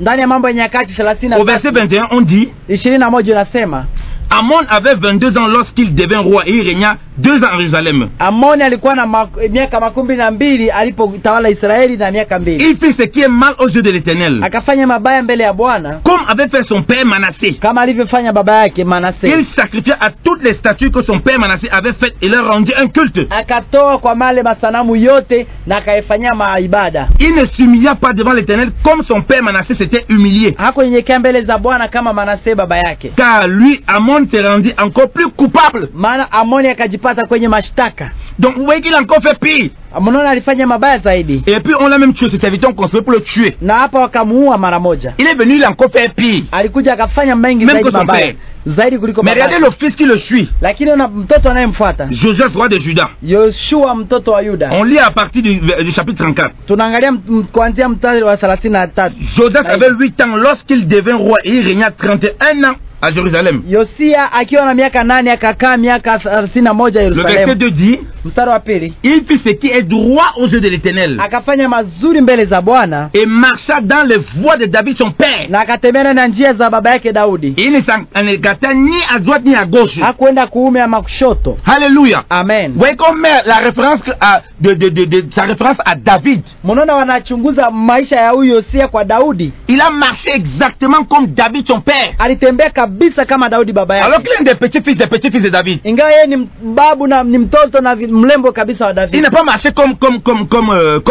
au verset 21 on dit: Amon avait 22 ans lorsqu'il devint roi et il régna 2 ans à Jérusalem. Il fit ce qui est mal aux yeux de l'Éternel, comme avait fait son père Manassé. Il sacrifia à toutes les statues que son père Manassé avait faites et leur rendit un culte. Il ne s'humilia pas devant l'Éternel comme son père Manassé s'était humilié. Car lui, Amon, se rendit encore plus coupable. Donc vous voyez qu'il a encore fait pire. Et puis on l'a même tué, ses serviteurs ont construit pour le tuer. Il est venu, il a encore fait pire, même que son père. Mais regardez le fils qui le suit, Joseph, roi de Juda. On lit à partir du chapitre 34. Joseph avait 8 ans lorsqu'il devint roi et il régna 31 ans à Jérusalem. Le verset 2 dit: il fit ce qui est droit aux yeux de l'Éternel et marcha dans les voies de David son père. Il ne s'engata ni à droite ni à gauche. Alléluia. Amen. Vous voyez comme la référence sa référence à David. Il a marché exactement comme David son père. kabisa kama Daudi baba yake. Alors qu'il est un des petits-fils de David. Ingawa yeye ni babu na ni mtoto na mlembo kabisa wa David. Il n'a pas marché comme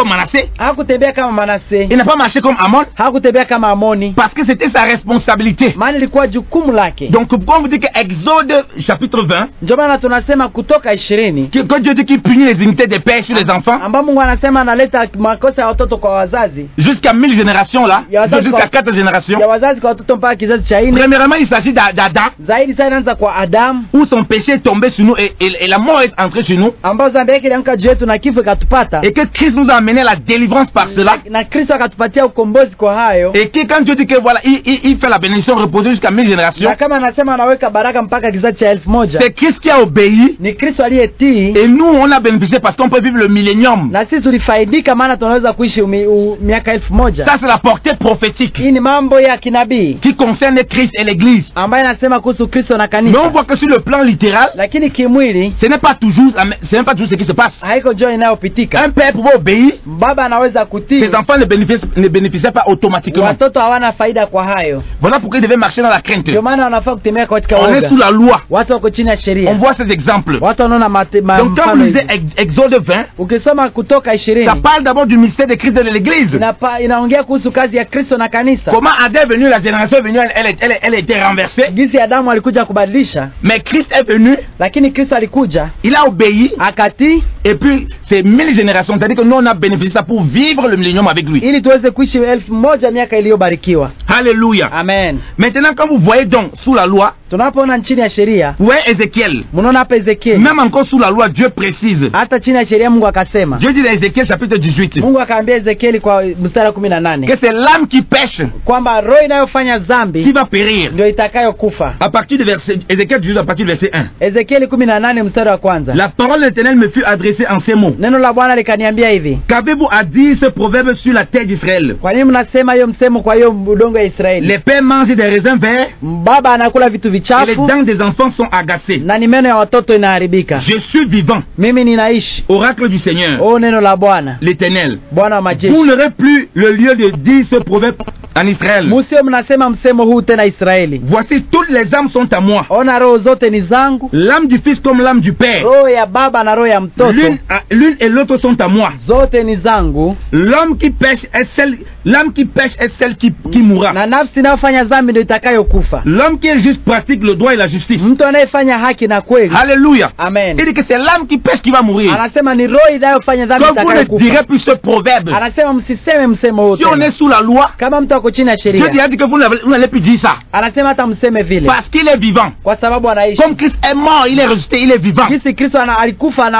Manassé. Hakutembea kama Manassé. Il n'a pas marché comme Amon. Hakutembea kama Amoni. Parce que c'était sa responsabilité. Maana ilikuwa jukumu lake. Donc pourquoi on vous dit que Exode chapitre 20, ndio maana tunasema Kutoka 20, que Dieu dit qu'il punit les iniquités des pères sur les enfants, ambapo Mungu anasema analeta makosa ya watoto kwa wazazi jusqu'à 1000 générations là, jusqu'à 4 générations. Ya wazazi kwa watoto mpaka kizazi cha 4. Premièrement, il s'agit d'Adam. Zaidi sana inaanza kwa Adam, où son péché est tombé sur nous et la mort est entrée sur nous. Ambao dhambi yake ilianguka juu yetu na kifo ikatupata. Et que Christ nous a amené la délivrance par cela. Na Kristo akatupatia ukombozi kwa hayo. Et que quand Dieu dit que voilà, il fait la bénédiction reposer jusqu'à 1000 générations. Na kama anasema anaweka baraka mpaka kizazi cha 1000. C'est Christ qui a obéi. Ni Kristo aliyetii. Et nous on a bénéficié parce qu'on peut vivre le millénium. Na sisi tulifaidika maana tunaweza kuishi miaka 1000. Ça c'est la portée prophétique. Hii ni mambo ya kinabii qui concerne Christ et l'église. Ambaye anasema kuhusu Kristo na kanisa. Mais on voit que sur le plan littéral, lakini kimwili, ce n'est pas toujours ce qui se passe. Haiko jo inayopitika. Un père pouvait obéir. Baba anaweza kutii. Ses enfants ne bénéficiaient pas automatiquement. Watoto hawana faida kwa hayo. Voilà pourquoi ils devaient marcher dans la crainte. Ndio maana wanafaa kutembea katika woga. On est sous la loi. Watu wako chini ya sheria. On voit ces exemples. Watu wanaona donc quand vous lisez Exode 20, ukisoma Kutoka 20, ça parle d'abord du mystère de Christ et de l'église. Inaongea kuhusu kazi ya Kristo na kanisa. Comment Adam est venu, la génération est venue, elle était renversée. Gisi Adamu alikuja kubadilisha. Mais Christ est venu. Lakini Kristo alikuja. Il a obéi. Akati. Et puis c'est 1000 générations, c'est-à-dire que nous on a bénéficié ça pour vivre le millénium avec lui. Ili tuweze kuishi 1000 miaka iliyobarikiwa. Alléluia. Amen. Maintenant quand vous voyez donc sous la loi, tunapoona chini ya sheria, ouais, Ézéchiel. Mnaona hapa Ezekiel. Même encore sous la loi Dieu précise. Hata chini ya sheria Mungu akasema. Dieu dit dans Ézéchiel chapitre 18. Mungu akaambia Ezekiel kwa mstari 18. Que c'est l'âme qui pêche. Kwamba roho inayofanya dhambi qui va périr. Ndio itakayokufa. À partir du verset Ézéchiel 18 à partir du verset 1. Ezekiel 18 mstari wa kwanza. La parole de l'Éternel me fut adressée en ces mots. Neno la Bwana likaniambia hivi. Qu'avez-vous à dire ce proverbe sur la terre d'Israël? Kwa nini mnasema hiyo msemo kwa hiyo udongo ya Israeli? Les pères mangent des raisins verts. Baba anakula vitu vichafu. Et les dents des enfants sont agacées. Na ni meno ya watoto inaharibika. Je suis vivant. Mimi ninaishi. Oracle du Seigneur. Oh, neno la Bwana. L'Éternel. Bwana wa majeshi. Vous n'aurez plus le lieu de dire ce proverbe en Israël. Musio mnasema msemo huu tena Israeli. Voici toutes les âmes sont à moi. Ona roho zote ni zangu. L'âme du fils comme l'âme du père. Roho ya baba na roho ya mtoto. L'une et l'autre sont à moi. Zote ni zangu. L'âme qui pêche est celle qui mourra. Na nafsi inayofanya dhambi ndio itakayokufa. L'homme qui est juste pratique le droit et la justice. Mtu anayefanya haki na kweli. Alléluia. Amen. Il dit que c'est l'âme qui pêche qui va mourir. Anasema ni roho inayofanya dhambi itakayokufa. Comme vous ne direz plus ce proverbe. Anasema msiseme msemo wote. Si on est sous la loi, kama mtu ako chini ya sheria. Dieu dit que vous n'allez plus dire ça. Anasema hata mseme vile. Parce qu'il est vivant. Kwa sababu anaishi. Comme Christ est mort, il est ressuscité, il est vivant. Kisi Kristo alikufa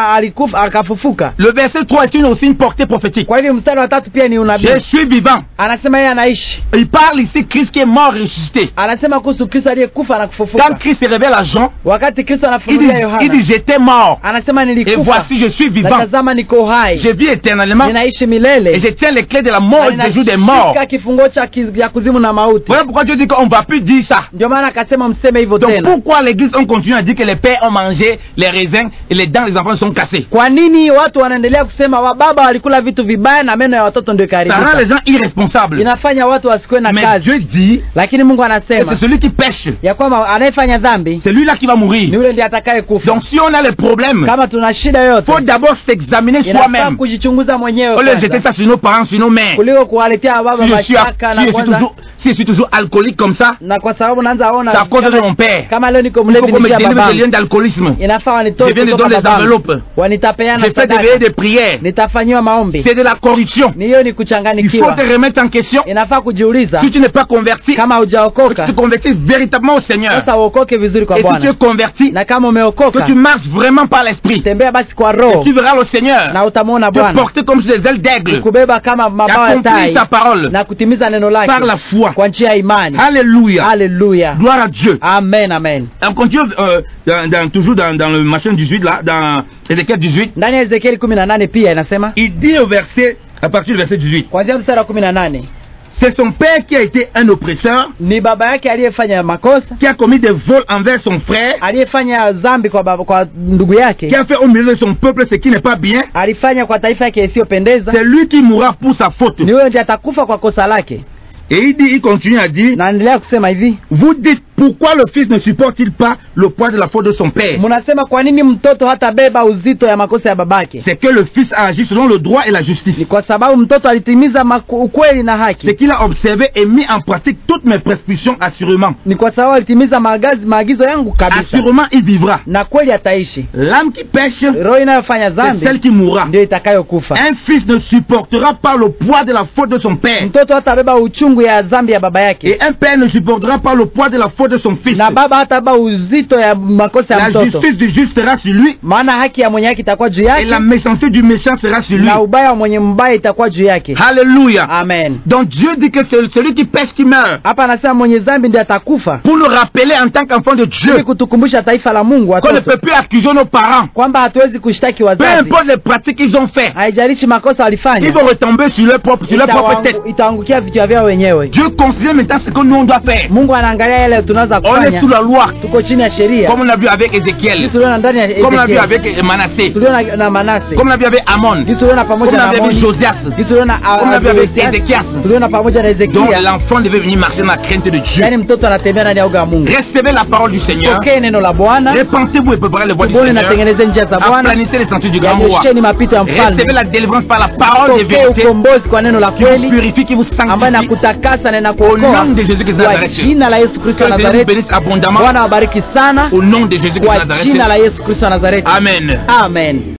akafufuka. Le verset 3 est aussi une portée prophétique. Kwa hivyo mstari wa 3 pia ni unabii. Je suis vivant. Anasema yeye anaishi. Il parle ici Christ qui est mort et ressuscité. Anasema kuhusu Kristo aliyekufa na kufufuka. Quand Christ se révèle à Jean, wakati Kristo anafunulia Yohana, il dit j'étais mort. Anasema nilikufa. Et voici je suis vivant. Tazama niko hai. Je vis éternellement. Ninaishi milele. Et je tiens les clés de la mort et du jour des morts. Kifungo cha kuzimu na mauti. Voilà pourquoi Dieu dit qu'on ne va plus dire ça. Ndio maana akasema mseme hivyo tena. Donc pourquoi l'église on continue à dire que les pères ont mangé les raisins et les dents des enfants sont cassées? Kwa nini watu wanaendelea kusema baba walikula vitu vibaya na meno ya watoto ndio karibika? Ça rend les gens irresponsables. Inafanya watu wasikuwe na kazi. Mais Dieu dit, lakini Mungu anasema c'est celui qui pêche. Ya kwamba anayefanya dhambi, c'est lui là qui va mourir. Ni yule ndiye atakayekufa. Donc si on a les problèmes, kama tuna shida yote, faut d'abord s'examiner soi-même. Kujichunguza mwenyewe. On les jeter ça sur nos parents, sur nos mères. Kuliko kuwaletea baba mashaka na kwanza. Si je suis toujours alcoolique comme ça, na kwa sababu naanza ona c'est à cause de mon père. Kama leo niko mlevi ni baba. Je viens d'alcoolisme. Inafaa wanitoe. Je viens de donner des enveloppes. Wanitapeana sadaka. Je fais des veillées de prière. Nitafanywa maombi. C'est de la corruption. Ni hiyo ni kuchanganikiwa. Il faut te remettre en question. Inafaa kujiuliza. Si tu n'es pas converti, kama hujaokoka, tu te convertis véritablement au Seigneur. Sasa uokoke vizuri kwa Bwana. Et si tu es converti, na kama umeokoka, que tu marches vraiment par l'esprit. Tembea basi kwa roho. Et tu verras le Seigneur. Na utamuona Bwana. Te porter comme sur des ailes d'aigle. Kubeba kama mabawa ya tai. Sa parole. Na kutimiza neno lake. Par la foi. Kwa njia ya imani. Alléluia. Alléluia. Gloire à Dieu. Amen, amen. On continue toujours dans le machin 18 là, dans Ézéchiel 18. Ndani ya Ezekiel 18 pia inasema. Il dit au verset, à partir du verset 18. Kuanzia mstari wa 18. C'est son père qui a été un oppresseur. Ni baba yake aliyefanya makosa. Qui a commis des vols envers son frère. Aliyefanya dhambi kwa ndugu yake. Qui a fait au milieu de son peuple ce qui n'est pas bien. Alifanya kwa taifa yake isiyopendeza. C'est lui qui mourra pour sa faute. Ni yeye ndiye atakufa kwa kosa lake. Et il continue à dire. Naendelea kusema hivi. Vous dites pourquoi le fils ne supporte-t-il pas le poids de la faute de son père? Munasema kwa nini mtoto hatabeba uzito ya makosa ya babake? C'est que le fils a agi selon le droit et la justice. Ni kwa sababu mtoto alitimiza ukweli na haki. C'est qu'il a observé et mis en pratique toutes mes prescriptions assurément. Ni kwa sababu alitimiza maagizo yangu kabisa. Assurément il vivra. Na kweli ataishi. L'âme qui pêche, roho inayofanya dhambi, c'est celle qui mourra. Ndio itakayokufa. Un fils ne supportera pas le poids de la faute de son père. Mtoto hatabeba uchungu ya dhambi ya baba yake. Et un père ne supportera pas le poids de la faute de son fils. Na baba hatabeba uzito ya makosa ya mtoto. La justice du juste sera sur lui. Maana haki ya mwenye haki itakuwa juu yake. Et la méchanceté du méchant sera sur lui. Na ubaya wa mwenye mbaya itakuwa juu yake. Alléluia. Amen. Donc Dieu dit que c'est celui qui pêche qui meurt. Hapa anasema mwenye dhambi ndiye atakufa. Pour nous rappeler en tant qu'enfant de Dieu. Ili kutukumbusha taifa la Mungu qu'on ne peut plus accuser nos parents. Kwamba hatuwezi kushtaki wazazi. Peu importe les pratiques qu'ils ont fait. Haijalishi makosa walifanya. Ils vont retomber sur leur propre tête. Itaangukia vichwa vyao wenyewe. Dieu considère maintenant ce que nous on doit faire. Mungu anaangalia yale tunaweza kufanya. On est sous la loi. Tuko chini ya sheria. Comme on a vu avec Ézéchiel. Comme on a vu avec Manassé. Na Manassé. Comme on a vu avec Amon. Comme on a vu avec Josias. Comme on a vu avec Ézéchias. Donc l'enfant devait venir marcher dans la crainte de Dieu. Recevez la parole du Seigneur. Répentez-vous et préparez le voie du Seigneur. Aplanissez les sentiers du grand roi. Recevez la délivrance par la parole de vérité qui vous purifie, qui vous sanctifie. Au nom de Jésus Christ de Nazareth. Que Dieu vous bénisse abondamment. Au nom de Jésus Christ de Nazareth. Amen. Amen.